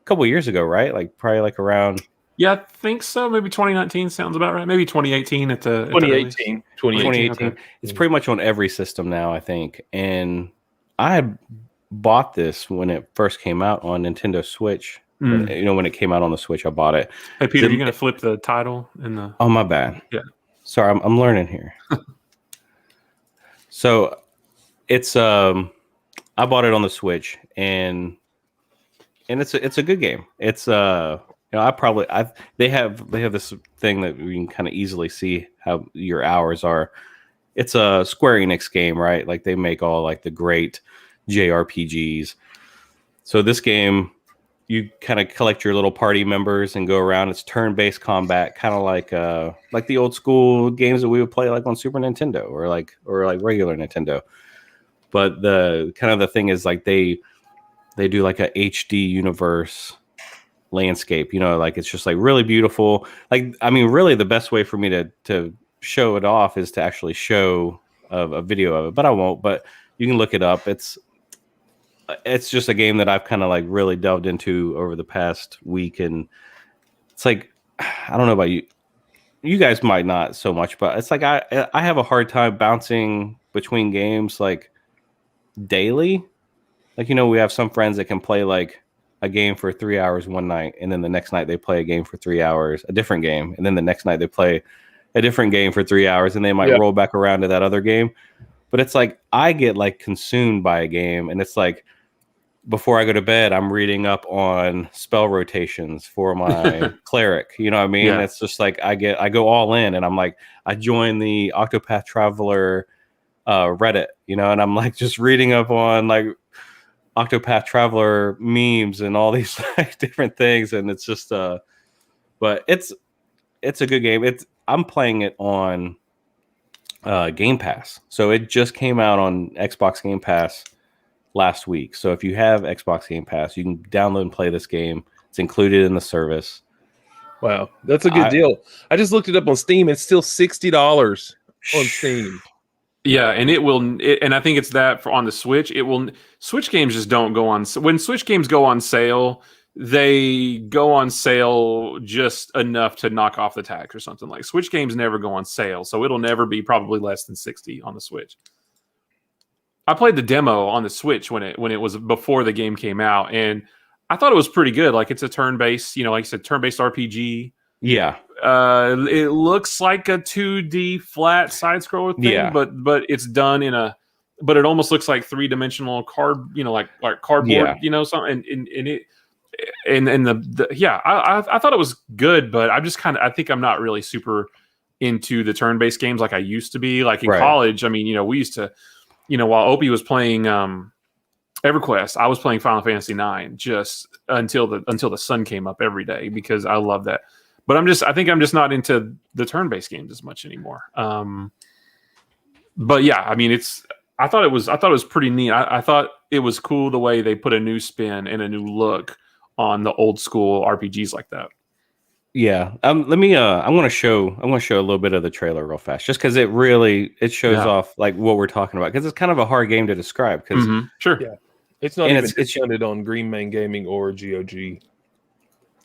couple of years ago, right? Like probably like around. Yeah, I think so. Maybe 2019 sounds about right. Maybe 2018 at the 2018. 2018. Okay. It's pretty much on every system now, I think. And I had bought this when it first came out on Nintendo Switch. When it came out on the Switch, I bought it. Hey, Peter, you're going to flip the title in the. Oh, my bad. Yeah. Sorry, I'm learning here. So it's I bought it on the Switch, and it's a good game. It's they have this thing that we can kind of easily see how your hours are. It's a Square Enix game, right? Like they make all like the great JRPGs. So this game, you kind of collect your little party members and go around. It's turn-based combat, kind of like the old school games that we would play like on Super Nintendo or like regular Nintendo. But the kind of the thing is like they do like a HD universe landscape, like it's just like really beautiful. Like, I mean, really the best way for me to show it off is to actually show a video of it, but I won't. But you can look it up. It's just a game that I've kind of like really delved into over the past week, and it's like, I don't know about you. You guys might not so much, but it's like I have a hard time bouncing between games like daily. Like, we have some friends that can play like a game for 3 hours one night, and then the next night they play a game for 3 hours, a different game, and then the next night they play a different game for 3 hours, and they might roll back around to that other game. But it's like I get like consumed by a game, and it's like before I go to bed, I'm reading up on spell rotations for my cleric. You know what I mean? Yeah. It's just like I go all in, and I'm like, I join the Octopath Traveler Reddit, and I'm like just reading up on like Octopath Traveler memes and all these like different things, and it's just but it's a good game. I'm playing it on Game Pass. So it just came out on Xbox Game Pass last week. So if you have Xbox Game Pass, you can download and play this game. It's included in the service. Wow, that's a good deal. I just looked it up on Steam. It's still $60 on Steam. Yeah, and and I think it's that on the Switch. Switch games just don't go on when Switch games go on sale. They go on sale just enough to knock off the tax or something. Like Switch games never go on sale, so it'll never be probably less than 60 on the Switch. I played the demo on the Switch when it was before the game came out, and I thought it was pretty good. Like it's a turn-based, like I said, turn-based RPG. Yeah. It looks like a 2D flat side scroller thing, but it's done but it almost looks like 3-dimensional card, like cardboard, something. I thought it was good, but I think I'm not really super into the turn-based games like I used to be. Like in college, I mean, we used to, while Opie was playing EverQuest, I was playing Final Fantasy IX just until the sun came up every day because I love that. But I think I'm just not into the turn-based games as much anymore. But yeah, I mean, I thought it was pretty neat. I thought it was cool the way they put a new spin and a new look on the old school RPGs like that. Yeah. Let me. I'm going to show a little bit of the trailer real fast, just because it shows off like what we're talking about. Because it's kind of a hard game to describe. Because sure, yeah, it's not even discounted on Green Man Gaming or GOG.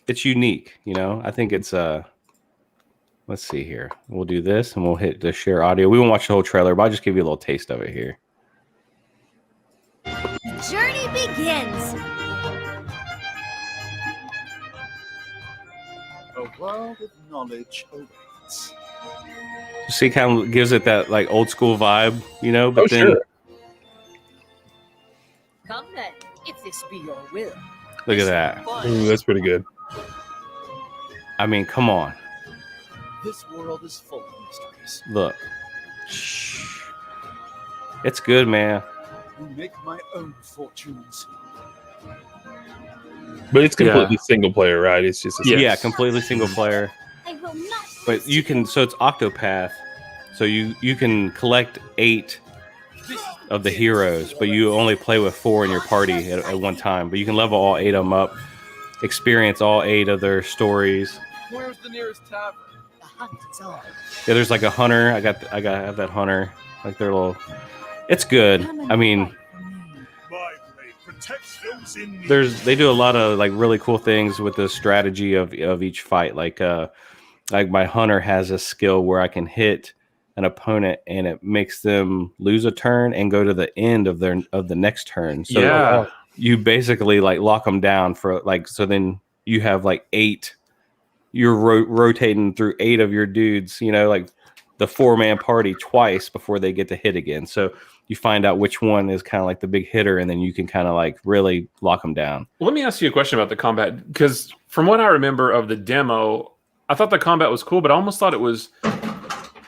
It's unique, I think it's let's see here. We'll do this and we'll hit the share audio. We won't watch the whole trailer, but I'll just give you a little taste of it here. The journey begins. A world of knowledge awaits. See, kind of gives it that like old school vibe, but then sure. Come then, if this be your will. Look at that. Ooh, that's pretty good. I mean, come on. This world is full of mysteries. Look. It's good, man. I make my own fortunes. But it's completely single player, right? It's just completely single player. I will not. But you can, so it's Octopath. So you can collect 8 of the heroes, but you only play with 4 in your party at one time. But you can level all 8 of them up, experience all 8 of their stories. Where's the nearest tavern? The hunt is on. Yeah, there's like a hunter. I have that hunter. Like their little. It's good. I mean, they do a lot of like really cool things with the strategy of each fight. Like my hunter has a skill where I can hit an opponent and it makes them lose a turn and go to the end of the next turn. So you basically like lock them down for like, so then you have like 8. You're rotating through 8 of your dudes, like the 4-man party twice before they get to hit again. So you find out which one is kind of like the big hitter, and then you can kind of like really lock them down. Well, let me ask you a question about the combat, because from what I remember of the demo, I thought the combat was cool, but I almost thought it was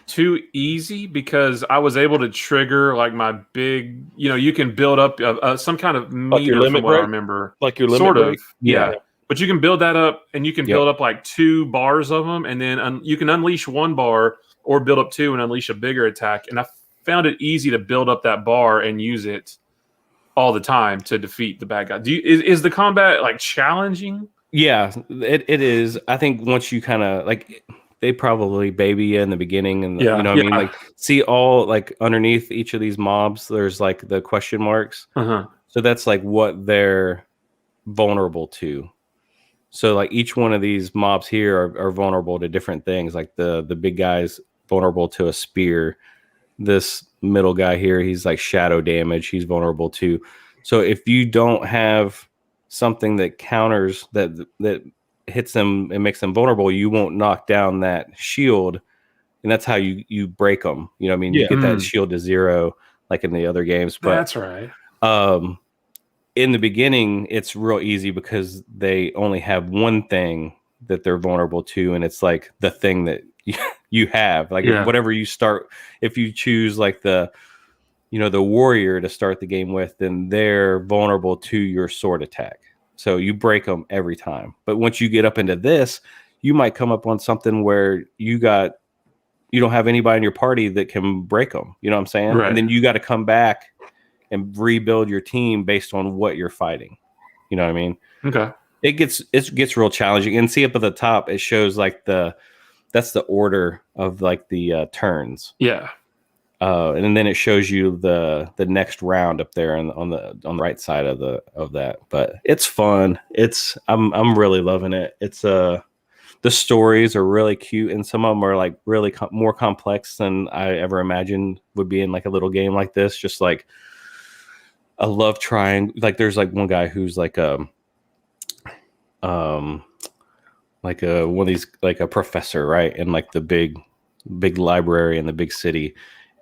too easy because I was able to trigger like my big, you can build up some kind of meter like from what I remember. Like your limit sort break? of. Yeah. But you can build that up, and you can build up like 2 bars of them, and then you can unleash 1 bar or build up 2 and unleash a bigger attack. And I found it easy to build up that bar and use it all the time to defeat the bad guy. Is the combat like challenging? Yeah, it is. I think once you kind of like, they probably baby you in the beginning, and you know what I mean. Like, see all like underneath each of these mobs, there's like the question marks. So that's like what they're vulnerable to. So like each one of these mobs here are vulnerable to different things. Like the big guy's vulnerable to a spear. This middle guy here, he's like shadow damage. He's vulnerable to. So if you don't have something that counters that hits them and makes them vulnerable, you won't knock down that shield, and that's how you break them. You know what I mean? You get that shield to 0 like in the other games. But that's right. In the beginning, it's real easy because they only have one thing that they're vulnerable to, and it's like the thing that you have. Like whatever you start, if you choose like the warrior to start the game with, then they're vulnerable to your sword attack. So you break them every time. But once you get up into this, you might come up on something where you don't have anybody in your party that can break them. You know what I'm saying? Right. And then you got to come back and rebuild your team based on what you're fighting. You know what I mean? Okay. It gets real challenging. And see up at the top, it shows like that's the order of like the turns. Yeah. And then it shows you the next round up there on the right side of that. But it's fun. I'm really loving it. It's the stories are really cute, and some of them are like really more complex than I ever imagined would be in like a little game like this. Just like a love triangle. Like there's like one guy who's like one of these, like a professor, right, in like the big library in the big city,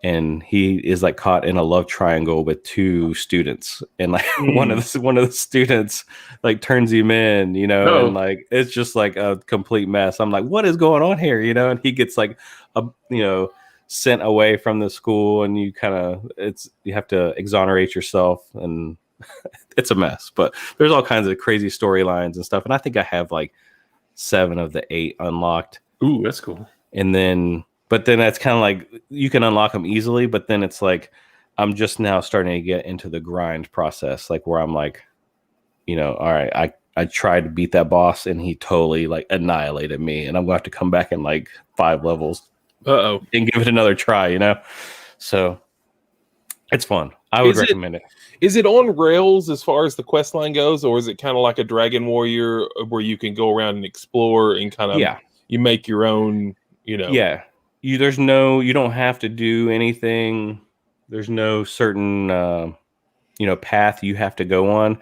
and he is like caught in a love triangle with two students, and like one of the students like turns him in, and like it's just like a complete mess. I'm like, what is going on here, and he gets like sent away from the school, and you have to exonerate yourself, and it's a mess. But there's all kinds of crazy storylines and stuff, and I think I have like 7 of the 8 unlocked. Ooh, that's cool. And then, but then that's kind of like you can unlock them easily, but then it's like I'm just now starting to get into the grind process, like where I'm like, all right, I tried to beat that boss and he totally like annihilated me, and I'm gonna have to come back in like 5 levels and give it another try, So it's fun. I would recommend it. Is it on rails as far as the quest line goes, or is it kind of like a Dragon Warrior where you can go around and explore and kind of you make your own, Yeah. You don't have to do anything. There's no certain path you have to go on.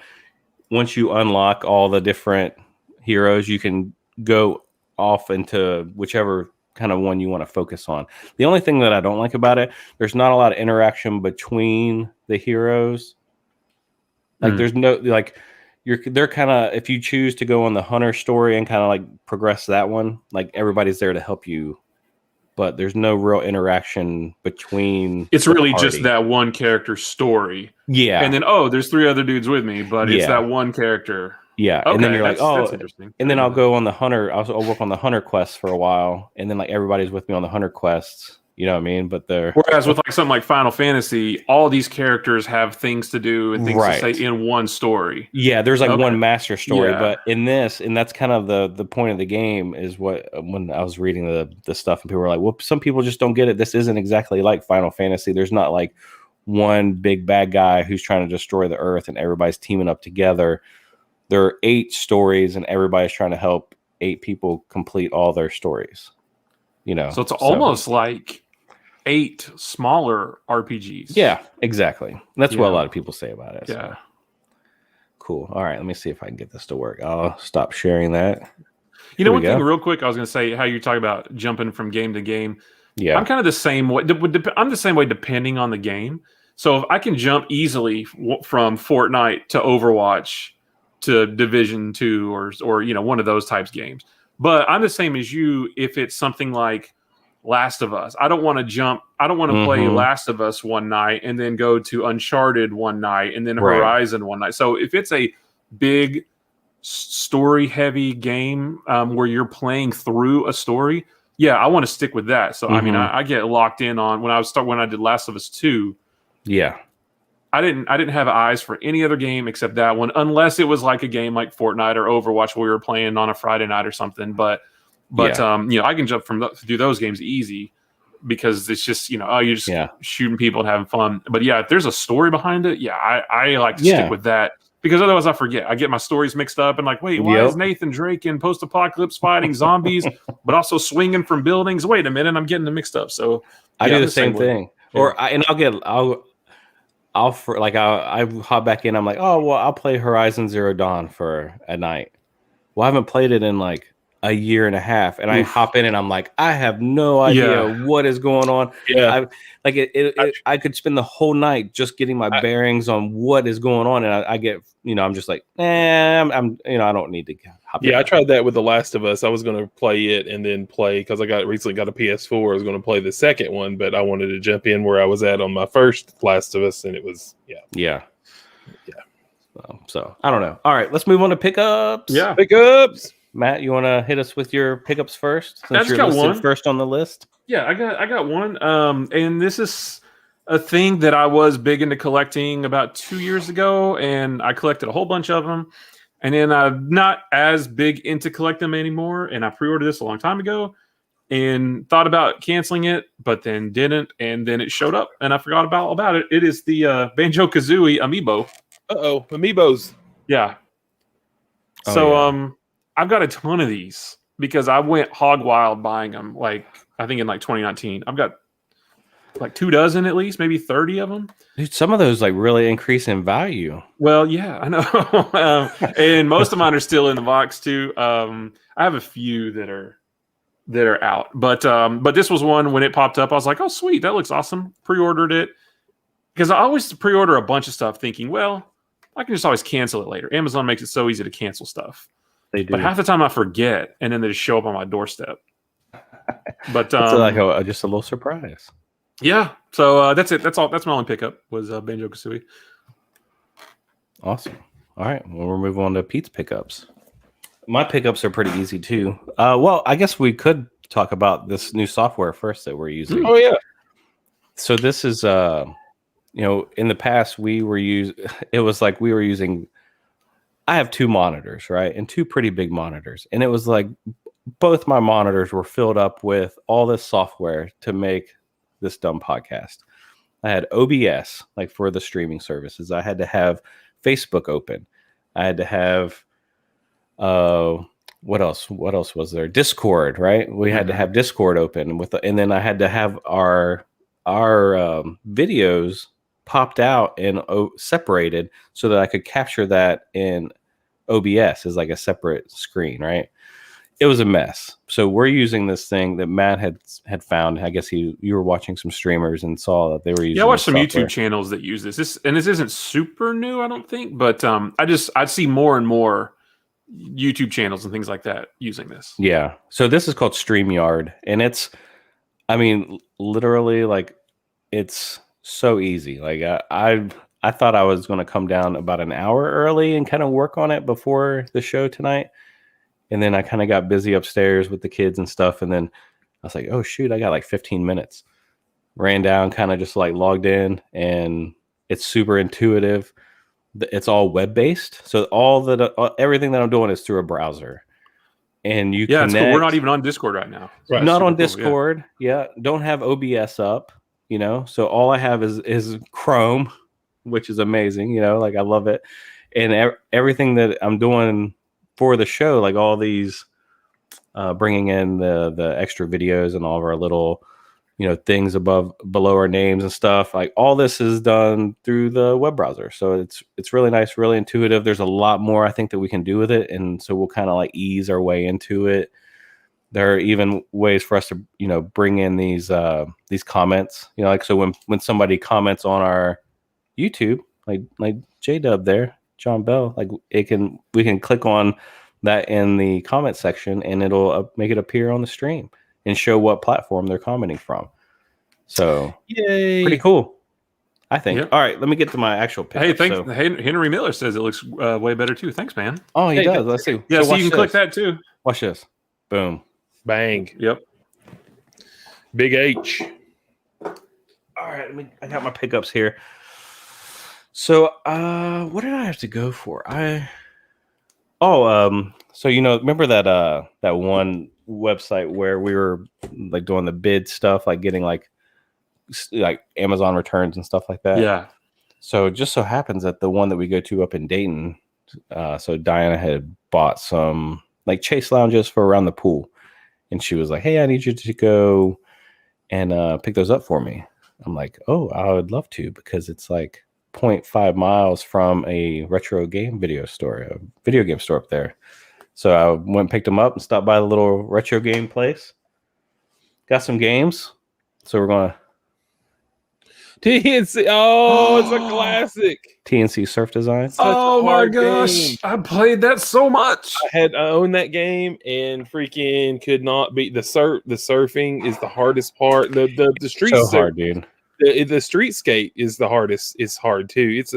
Once you unlock all the different heroes, you can go off into whichever kind of one you want to focus on. The only thing that I don't like about it, there's not a lot of interaction between the heroes. Like there's no like they're kind of, if you choose to go on the hunter story and kind of like progress that one, like everybody's there to help you, but there's no real interaction between. It's really just that one character's story. Yeah. And then there's 3 other dudes with me, but it's that one character. Yeah. Okay, and then you're like, that's interesting. And then I'll go on the hunter. I'll work on the hunter quests for a while, and then like everybody's with me on the hunter quests. You know what I mean? But whereas with like something like Final Fantasy, all these characters have things to do and things to say in one story. Yeah, there's like one master story, but in this, and that's kind of the point of the game, is what when I was reading the stuff, and people were like, well, some people just don't get it. This isn't exactly like Final Fantasy. There's not like one big bad guy who's trying to destroy the earth and everybody's teaming up together. There are 8 stories, and everybody's trying to help 8 people complete all their stories. So it's almost like 8 smaller RPGs. Yeah, exactly. That's what a lot of people say about it. Yeah. So. Cool. All right, let me see if I can get this to work. I'll stop sharing that. One thing real quick, I was going to say how you talk about jumping from game to game. Yeah. I'm kind of the same way. I'm the same way depending on the game. So if I can jump easily from Fortnite to Overwatch to Division 2 or one of those types of games. But I'm the same as you if it's something like Last of Us. I don't want to jump. I don't want to play Last of Us one night and then go to Uncharted one night and then Horizon one night. So if it's a big story-heavy game where you're playing through a story, I want to stick with that. So I mean, I get locked in on when I did Last of Us 2. Yeah. I didn't have eyes for any other game except that one, unless it was like a game like Fortnite or Overwatch where we were playing on a Friday night or something. But I can jump do those games easy because it's just you're just shooting people and having fun. But if there's a story behind it, I like to stick with that because otherwise I forget. I get my stories mixed up and like, wait, why is Nathan Drake in post-apocalypse fighting zombies but also swinging from buildings? Wait a minute, I'm getting them mixed up. So I do the same thing. Yeah. I'll hop back in. I'm like, oh well, I'll play Horizon Zero Dawn for a night. Well, I haven't played it in like a year and a half, and I hop in and I'm like, I have no idea what is going on. Yeah, I could spend the whole night just getting my bearings on what is going on, and I get, I'm just like, I don't need to hop in. I tried that with The Last of Us. I was going to play it and then play because I recently got a PS4. I was going to play the second one, but I wanted to jump in where I was at on my first Last of Us, and it was yeah. So I don't know. All right, let's move on to pickups. Yeah, pickups. Matt, you want to hit us with your pickups first? Since you're listed first on the list. Yeah, I got one. And this is a thing that I was big into collecting about 2 years ago, and I collected a whole bunch of them. And then I'm not as big into collecting them anymore, and I pre-ordered this a long time ago. and thought about canceling it, but then didn't, and then it showed up, and I forgot about it. It is the Banjo-Kazooie amiibo. Amiibos. Yeah. Oh, So yeah. I've got a ton of these because I went hog wild buying them. Like I think in like 2019, I've got like 24 at least, maybe 30 of them. Dude, some of those like really increase in value. Well, yeah, I know. And most of mine are still in the box too. I have a few that are out, but this was one when it popped up. I was like, oh sweet, that looks awesome. Pre-ordered it because I always pre-order a bunch of stuff thinking, well, I can just always cancel it later. Amazon makes it so easy to cancel stuff. They do. But half the time I forget, and then they just show up on my doorstep. But It's like just a little surprise. yeah, so that's it. That's all. That's my only pickup was Banjo-Kazooie. Awesome. All right. Well, we're moving on to Pete's pickups. My pickups are pretty easy too. Well, I guess we could talk about this new software first that we're using. Oh yeah. So this is in the past we were using I have 2 monitors, right? And 2 pretty big monitors. And it was like both my monitors were filled up with all this software to make this dumb podcast. I had OBS, like for the streaming services. I had to have Facebook open. I had to have what else was there? Discord, right? We had to have Discord open and then I had to have our videos popped out and separated so that I could capture that in OBS as like a separate screen, right? It was a mess. So we're using this thing that Matt had found. I guess you were watching some streamers and saw that they were using. Yeah, I watched some software. YouTube channels that use this. This isn't super new, I don't think, but I see more and more YouTube channels and things like that using this. Yeah. So this is called StreamYard, and literally, like, it's so easy. Like I thought I was going to come down about an hour early and kind of work on it before the show tonight. And then I kind of got busy upstairs with the kids and stuff. And then I was like, oh, shoot, I got like 15 minutes. Ran down, kind of just like logged in, and it's super intuitive. It's all web-based. So everything that I'm doing is through a browser. And you it's cool. connect. We're not even on Discord right now. Right. Not on cool, Discord. Yeah. Don't have OBS up, So all I have is Chrome, which is amazing. Like I love it. And everything that I'm doing for the show, like all these bringing in the extra videos and all of our little things below our names and stuff, like all this is done through the web browser. So it's really nice, really intuitive. There's a lot more I think that we can do with it, and so we'll kind of like ease our way into it. There are even ways for us to bring in these comments, like so when somebody comments on our YouTube, like J-Dub there, John Bell, like we can click on that in the comment section and it'll make it appear on the stream and show what platform they're commenting from. So yay, pretty cool, I think. Yep. All right, let me get to my actual pickup. Hey, thanks. Henry Miller says it looks way better too. Thanks, man. Oh, he does. Let's see. Yeah, so watch you can click that too. Watch this. Boom. bang, Yep. big H. All right, I got my pickups here. So, what did I have to go for? So remember that one website where we were like doing the bid stuff, like getting like Amazon returns and stuff like that. Yeah. So it just so happens that the one that we go to up in Dayton, so Diana had bought some like chase lounges for around the pool, and she was like, "Hey, I need you to go and pick those up for me." I'm like, "Oh, I would love to," because it's like 0.5 miles from a retro game video game store up there. So I went and picked them up and stopped by the little retro game place. Got some games. So we're going to TNC. Oh, it's a classic. TNC Surf Design. Oh my hard gosh, game. I played that so much. I owned that game and freaking could not beat the surfing is the hardest part. The street So hard, dude. The street skate is the hardest. It's hard too. It's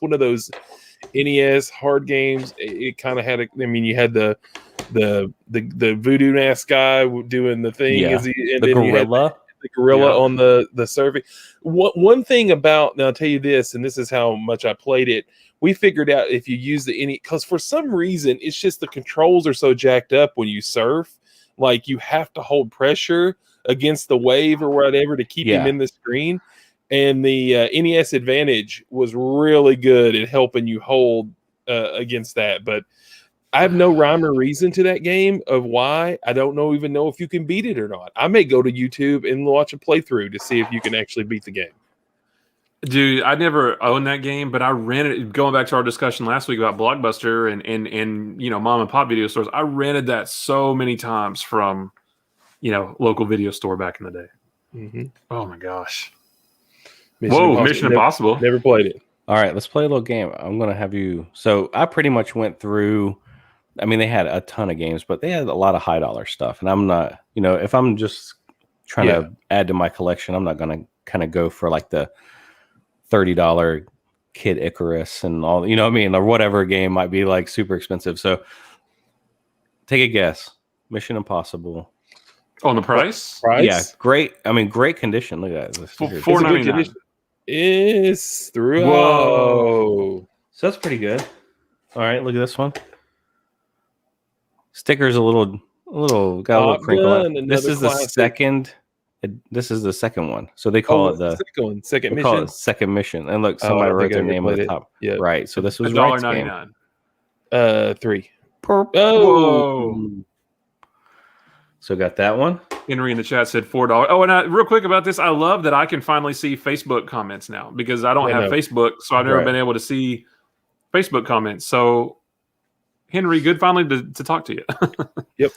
one of those NES hard games. It kind of had you had the voodoo mask guy doing the thing. Yeah. And The then you had gorilla. the gorilla Yeah. on the surfing. One thing about, now I'll tell you this, and this is how much I played it. We figured out if you use because for some reason it's just the controls are so jacked up when you surf Like you have to hold pressure against the wave or whatever to keep him in the screen. And the NES Advantage was really good at helping you hold against that. But I have no rhyme or reason to that game of why. I don't even know if you can beat it or not. I may go to YouTube and watch a playthrough to see if you can actually beat the game. Dude, I never owned that game, but I rented it. Going back to our discussion last week about Blockbuster and mom and pop video stores, I rented that so many times from local video store back in the day. Mm-hmm. Oh my gosh! Mission Impossible. Never played it. All right, let's play a little game. I'm gonna have you. So I pretty much went through. I mean, they had a ton of games, but they had a lot of high dollar stuff. And I'm not, if I'm just trying to add to my collection, I'm not gonna kind of go for like the $30 Kid Icarus and all, or whatever game might be like super expensive. So take a guess. Mission Impossible. On the price? Yeah, great. I mean, great condition. Look at that. $4.99. It's through. Whoa. So that's pretty good. All right, look at this one. Sticker's got a little crinkle. This is the second. This is the second one. So they call it the second mission. Call it second mission. And look, somebody wrote their name on the top. Yeah. Right. So this was $1.99. 3. Whoa. So got that one. Henry in the chat said $4. Oh, and real quick about this, I love that I can finally see Facebook comments now because I don't have Facebook, so I've never been able to see Facebook comments. So, Henry, good finally to talk to you. Yep.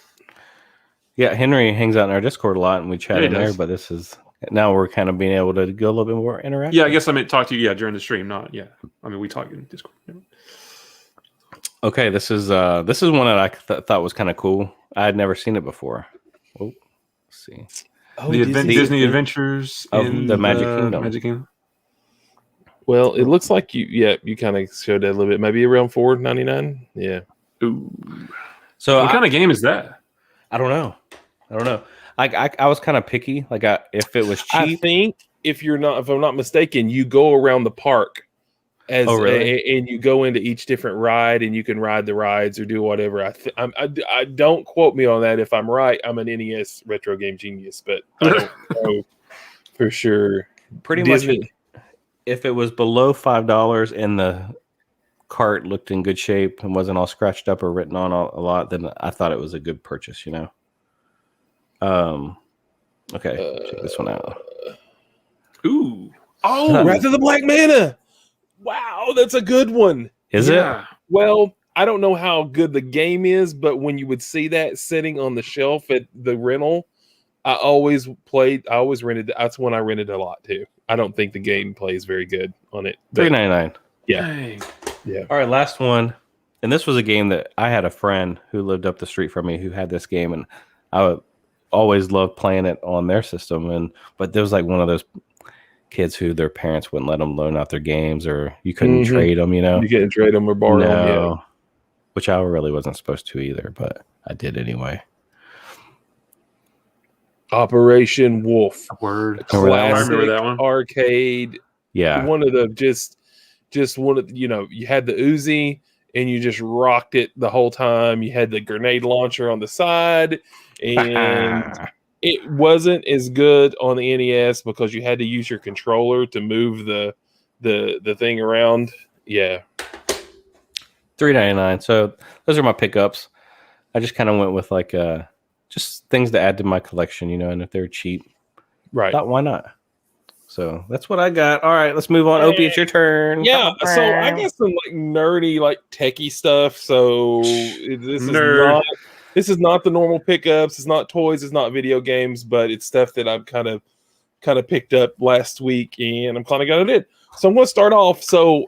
Yeah, Henry hangs out in our Discord a lot, and we chat in there. But now we're kind of being able to go a little bit more interactive. Yeah, I guess I meant talk to you. Yeah, during the stream, not I mean, we talk in Discord. Okay, this is one that I thought was kind of cool. I had never seen it before. Oh, let's see. The Disney Adventures of the Magic Kingdom. Magic Kingdom. Well, it looks like you kind of showed that a little bit. Maybe around $4.99. Yeah. Ooh. So what kind of game is that? I don't know. I was kind of picky. Like if it was cheap. I think if I'm not mistaken, you go around the park and you go into each different ride, and you can ride the rides or do whatever. I don't quote me on that. If I'm right, I'm an NES retro game genius, but I don't know for sure. Pretty much, if it was below $5 and the cart looked in good shape and wasn't all scratched up or written on a lot, then I thought it was a good purchase. Okay, check this one out. Ooh. Oh, Wrath of the Black Mana. Wow, that's a good one. Is it? Well, I don't know how good the game is, but when you would see that sitting on the shelf at the rental, I always rented. That's when I rented a lot too. I don't think the game plays very good on it. $3.99. Yeah. Dang. Yeah. All right, last one. And this was a game that I had a friend who lived up the street from me who had this game, and I would always love playing it on their system. But there was like one of those kids who their parents wouldn't let them loan out their games, or you couldn't trade them, You couldn't trade them or borrow them. Yeah. Which I really wasn't supposed to either, but I did anyway. Operation Wolf. Word. Classic I remember that one. Arcade. Yeah. One of the just one of you had the Uzi and you just rocked it the whole time. You had the grenade launcher on the side, and it wasn't as good on the NES because you had to use your controller to move the thing around. Yeah. $3.99. So those are my pickups. I just kind of went with like just things to add to my collection, and if they're cheap, right? Thought, why not? So that's what I got. All right, let's move on. Opie, it's your turn. Yeah, so I got some like nerdy, like techie stuff. So this is not the normal pickups. It's not toys. It's not video games, but it's stuff that I've kind of picked up last week, and I'm kind of got it. So I'm going to start off. So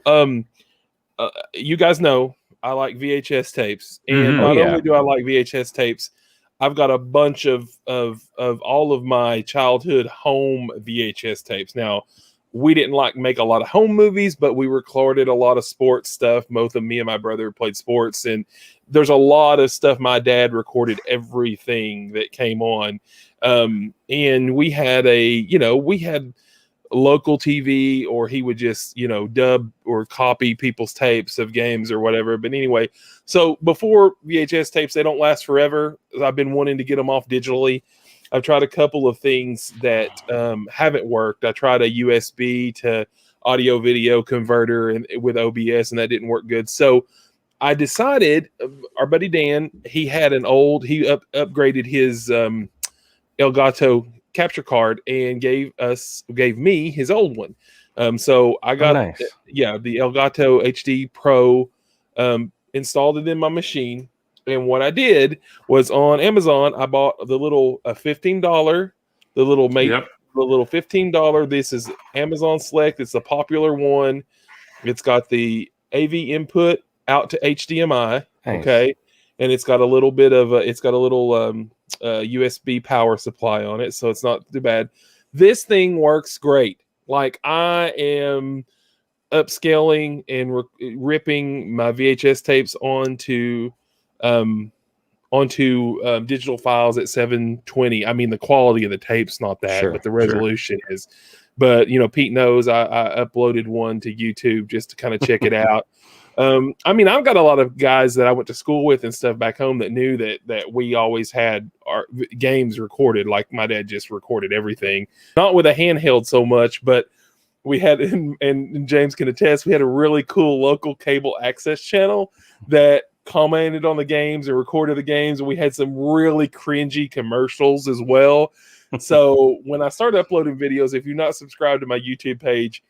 you guys know I like VHS tapes, and not only do I like VHS tapes, I've got a bunch of all of my childhood home VHS tapes. Now, we didn't make a lot of home movies, but we recorded a lot of sports stuff. Both of me and my brother played sports, and there's a lot of stuff. My dad recorded everything that came on. And we had local TV, or he would just, dub or copy people's tapes of games or whatever. But anyway, so before VHS tapes, they don't last forever. I've been wanting to get them off digitally. I've tried a couple of things that haven't worked. I tried a USB to audio video converter and with OBS, and that didn't work good. So I decided, our buddy Dan, he had upgraded his Elgato capture card and gave me his old one. So I got the Elgato HD Pro, installed it in my machine. And what I did was on Amazon, I bought the little $15, the little $15. This is Amazon Select. It's a popular one. It's got the AV input out to HDMI. Nice. Okay. And it's got a little bit of USB power supply on it. So it's not too bad. This thing works great. Like, I am upscaling and ripping my VHS tapes onto digital files at 720. I mean, the quality of the tape's not that, but the resolution is. But Pete knows I uploaded one to YouTube just to kind of check it out. I mean, I've got a lot of guys that I went to school with and stuff back home that knew that we always had our games recorded. Like, my dad just recorded everything, not with a handheld so much, but we had, and James can attest, we had a really cool local cable access channel that commented on the games and recorded the games. And we had some really cringy commercials as well. So when I started uploading videos, if you're not subscribed to my YouTube page,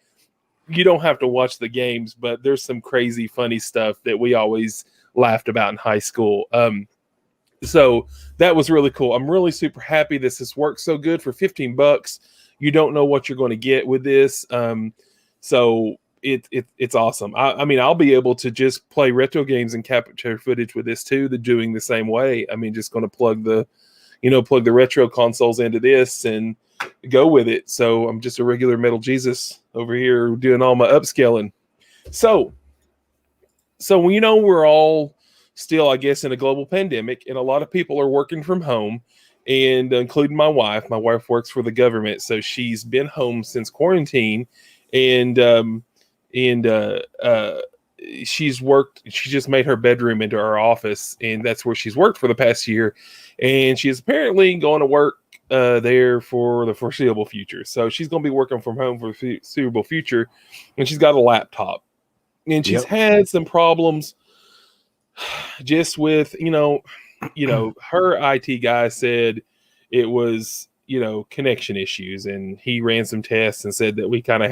you don't have to watch the games, but there's some crazy, funny stuff that we always laughed about in high school. So that was really cool. I'm really super happy this has worked so good for $15. You don't know what you're going to get with this. So it's awesome. I mean, I'll be able to just play retro games and capture footage with this too. They're doing the same way. I mean, just going to plug the retro consoles into this and go with it. So I'm just a regular Metal Jesus over here doing all my upscaling. So we're all still, I guess, in a global pandemic, and a lot of people are working from home, and including my wife. My wife works for the government, so she's been home since quarantine, and she's worked. She just made her bedroom into her office, and that's where she's worked for the past year. And she's apparently going to work there for the foreseeable future. So she's going to be working from home for the foreseeable future, and she's got a laptop, and she's had some problems just with her IT guy said it was connection issues, and he ran some tests and said that we kind of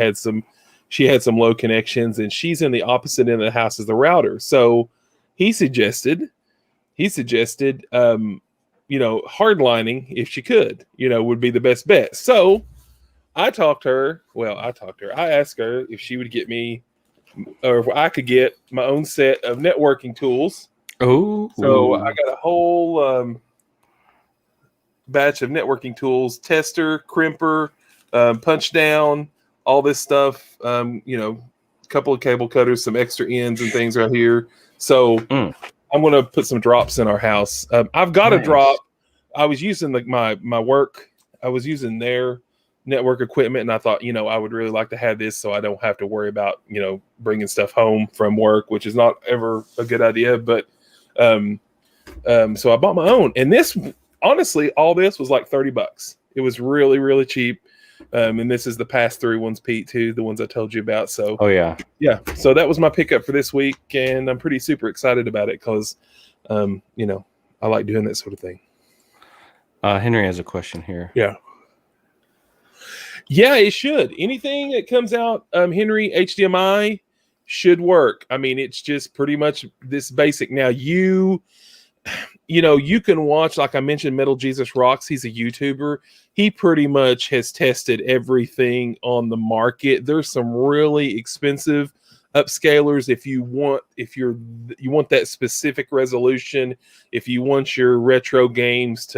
she had some low connections, and she's in the opposite end of the house as the router. So he suggested hardlining, if she could, would be the best bet. So I asked her if she would get me, or if I could get my own set of networking tools. Oh, so I got a whole batch of networking tools: tester, crimper, punch down, all this stuff. A couple of cable cutters, some extra ends and things right here. So I'm going to put some drops in our house. I've got a drop. I was using my work. I was using their network equipment, and I thought, I would really like to have this so I don't have to worry about, bringing stuff home from work, which is not ever a good idea. But so I bought my own, and this, honestly, all this was like $30. It was really, really cheap. And this is the pass-through ones, Pete, too, the ones I told you about. So, yeah. So that was my pickup for this week, and I'm pretty super excited about it because, I like doing that sort of thing. Henry has a question here. Yeah, it should. Anything that comes out, Henry, HDMI should work. I mean, it's just pretty much this basic. Now, you can watch, like I mentioned, Metal Jesus Rocks. He's a YouTuber. He pretty much has tested everything on the market. There's some really expensive upscalers if you want that specific resolution, if you want your retro games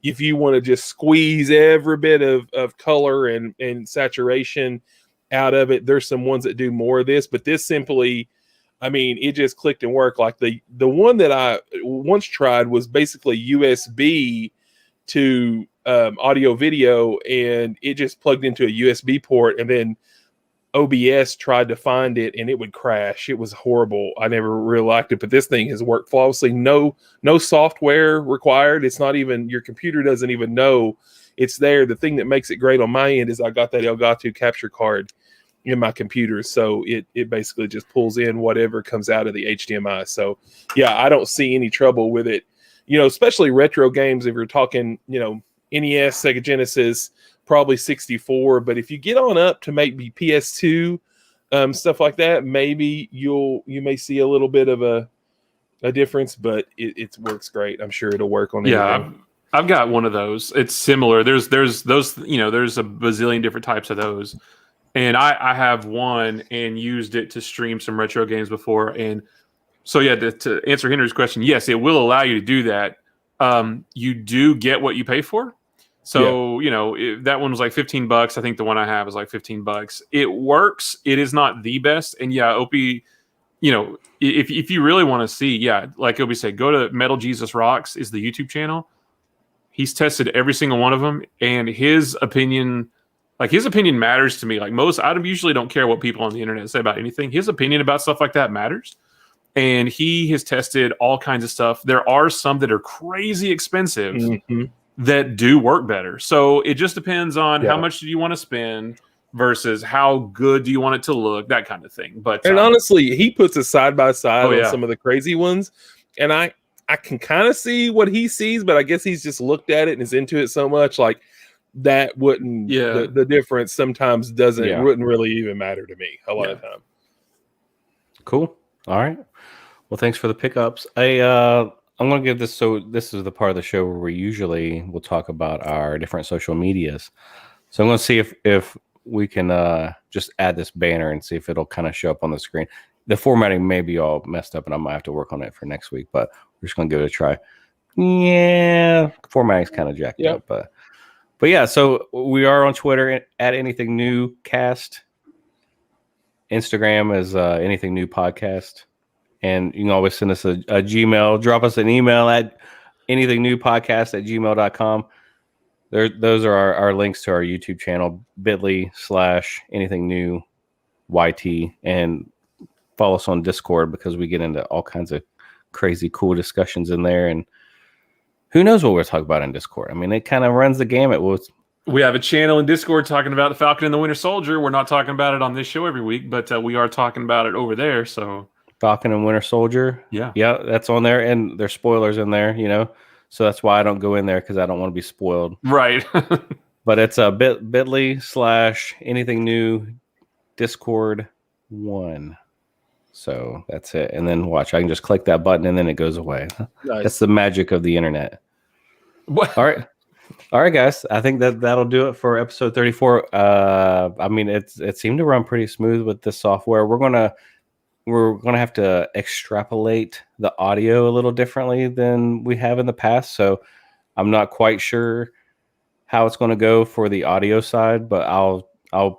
if you want to just squeeze every bit of color and saturation out of it. There's some ones that do more of this, but this simply, I mean, it just clicked and worked. Like the one that I once tried was basically USB to audio video, and it just plugged into a USB port, and then OBS tried to find it and it would crash. It was horrible. I never really liked it, but this thing has worked flawlessly. No software required. It's not even, your computer doesn't even know it's there. The thing that makes it great on my end is I got that Elgato capture card in my computer. So it basically just pulls in whatever comes out of the HDMI. So yeah, I don't see any trouble with it. Especially retro games, if you're talking, NES, Sega Genesis, probably 64, but if you get on up to maybe PS2, stuff like that, maybe you may see a little bit of a difference, but it works great. I'm sure it'll work on anything. I've got one of those. It's similar. There's those, there's a bazillion different types of those, and I have one and used it to stream some retro games before. And so yeah, to answer Henry's question, yes, it will allow you to do that. You do get what you pay for. So, that one was like $15. I think the one I have is like $15. It works. It is not the best. And yeah, Opie, if you really want to see, like Opie said, go to Metal Jesus Rocks is the YouTube channel. He's tested every single one of them. And his opinion matters to me. Like I usually don't care what people on the internet say about anything. His opinion about stuff like that matters. And he has tested all kinds of stuff. There are some that are crazy expensive. Mm-hmm. That do work better. So it just depends on how much do you want to spend versus how good do you want it to look, that kind of thing. But honestly, he puts us side by side on some of the crazy ones, and I can kind of see what he sees, but I guess he's just looked at it and is into it so much, like that wouldn't the difference sometimes wouldn't really even matter to me a lot of time. Cool. All right. Well, thanks for the pickups. I'm going to give this. So this is the part of the show where we usually will talk about our different social medias. So I'm going to see if we can just add this banner and see if it'll kind of show up on the screen. The formatting may be all messed up and I might have to work on it for next week, but we're just going to give it a try. Yeah, formatting's kind of jacked up, but yeah. So we are on Twitter at Anything New Cast. Instagram is Anything New Podcast. And you can always send us a Gmail. Drop us an email at anythingnewpodcast@gmail.com. Those are our links to our YouTube channel, bit.ly/anythingnewYT. And follow us on Discord because we get into all kinds of crazy, cool discussions in there. And who knows what we're talking about in Discord. I mean, it kind of runs the gamut. We have a channel in Discord talking about the Falcon and the Winter Soldier. We're not talking about it on this show every week, but we are talking about it over there. So Falcon and Winter Soldier. Yeah, that's on there, and there's spoilers in there, so that's why I don't go in there because I don't want to be spoiled. Right. But it's bit.ly/anything new Discord 1. So that's it. And then watch, I can just click that button and then it goes away. Nice. That's the magic of the internet. What? All right, guys. I think that'll do it for episode 34. I mean, it seemed to run pretty smooth with this software. We're gonna have to extrapolate the audio a little differently than we have in the past. So I'm not quite sure how it's going to go for the audio side, but I'll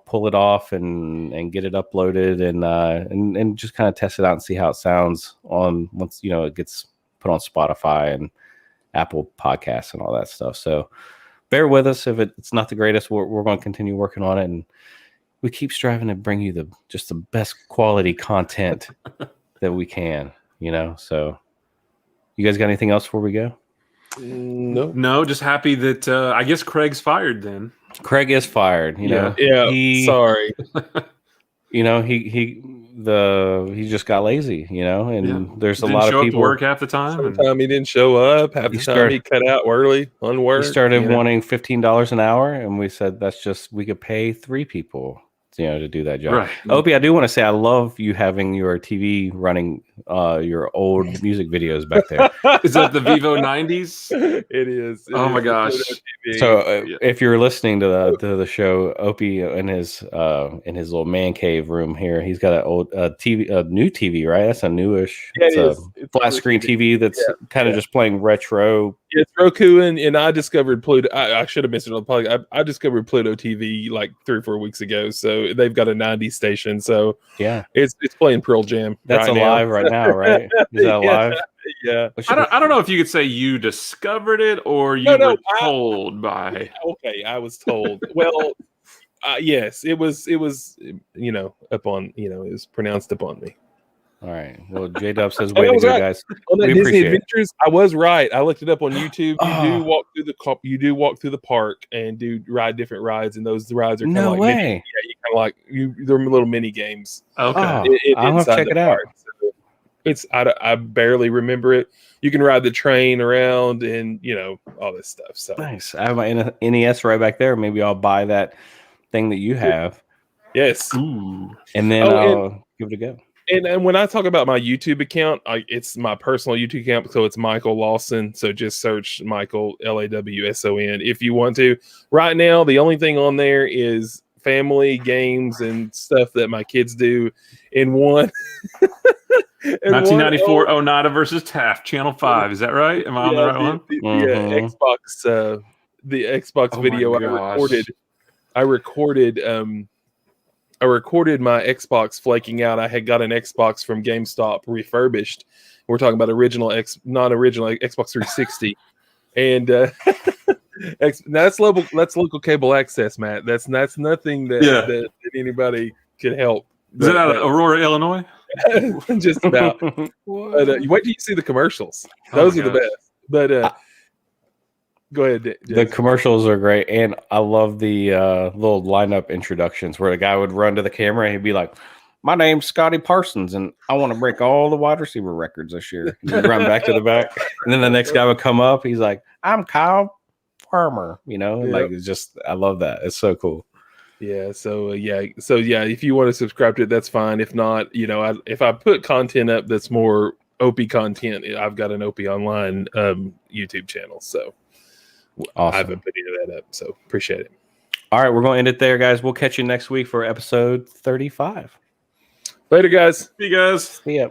pull it off and get it uploaded and just kind of test it out and see how it sounds once it gets put on Spotify and Apple Podcasts and all that stuff. So bear with us if it's not the greatest. We're going to continue working on it, and we keep striving to bring you the best quality content that we can, So you guys got anything else before we go? No, just happy that I guess Craig's fired then. Craig is fired, Yeah, sorry. He just got lazy, and there's a lot of people to work half the time. Sometimes he didn't show up. Half the time he cut out early on work. He started wanting $15 an hour, and we said we could pay 3 people, to do that job. Right. Opie, I do want to say I love you having your TV running your old music videos back there. Is that the Vivo 90s? It is. Oh my gosh! So if you're listening to the show, Opie in his little man cave room here, he's got an old new TV, right? That's a newish. Yeah, it's a flat screen TV that's kind of just playing retro. It's Roku, and I discovered Pluto. I should have mentioned on the podcast. I discovered Pluto TV like 3 or 4 weeks ago. So they've got a 90s station. So yeah, it's playing Pearl Jam. That's alive right now, right? Is that alive? Yeah. I don't know if you could say you discovered it or you were told by. Okay, I was told. Well, yes, it was. It was upon it was pronounced upon me. All right. Well, J Dub says, I "Way to was go, right. guys." On that We Disney appreciate it. Adventures, I was right. I looked it up on YouTube. You Oh. do walk through the park and do ride different rides, and those rides are kind of No like way. mini, you kind of like they're little mini games. Okay. I'll have to inside check the it out. park. So I barely remember it. You can ride the train around and all this stuff. So Nice. I have my NES right back there. Maybe I'll buy that thing that you have, yes. Ooh. and then I'll give it a go. And when I talk about my YouTube account, it's my personal YouTube account, so it's Michael Lawson. So just search Michael LAWSON if you want to. Right now, the only thing on there is family games and stuff that my kids do. In one, 1994 Oneida versus Taft, Channel 5. Is that right? Am I on the right one? Xbox. The Xbox video I recorded my Xbox flaking out. I had got an Xbox from GameStop refurbished. We're talking about not original Xbox 360, and that's local cable access, Matt. That's nothing that anybody could help. Is it out of Aurora, Illinois? Just about. But wait till you see the commercials. Those are the best. But go ahead. Jason. The commercials are great, and I love the little lineup introductions where the guy would run to the camera and he'd be like, "My name's Scotty Parsons, and I want to break all the wide receiver records this year." He'd run back to the back, and then the next guy would come up. He's like, "I'm Kyle Farmer," like it's just I love that. It's so cool. Yeah. So if you want to subscribe to it, that's fine. If not, if I put content up that's more OP content, I've got an OP Online YouTube channel. So. Awesome. I've been putting that up, so appreciate it. All right, we're going to end it there, guys. We'll catch you next week for episode 35. Later, guys. See you guys. See ya.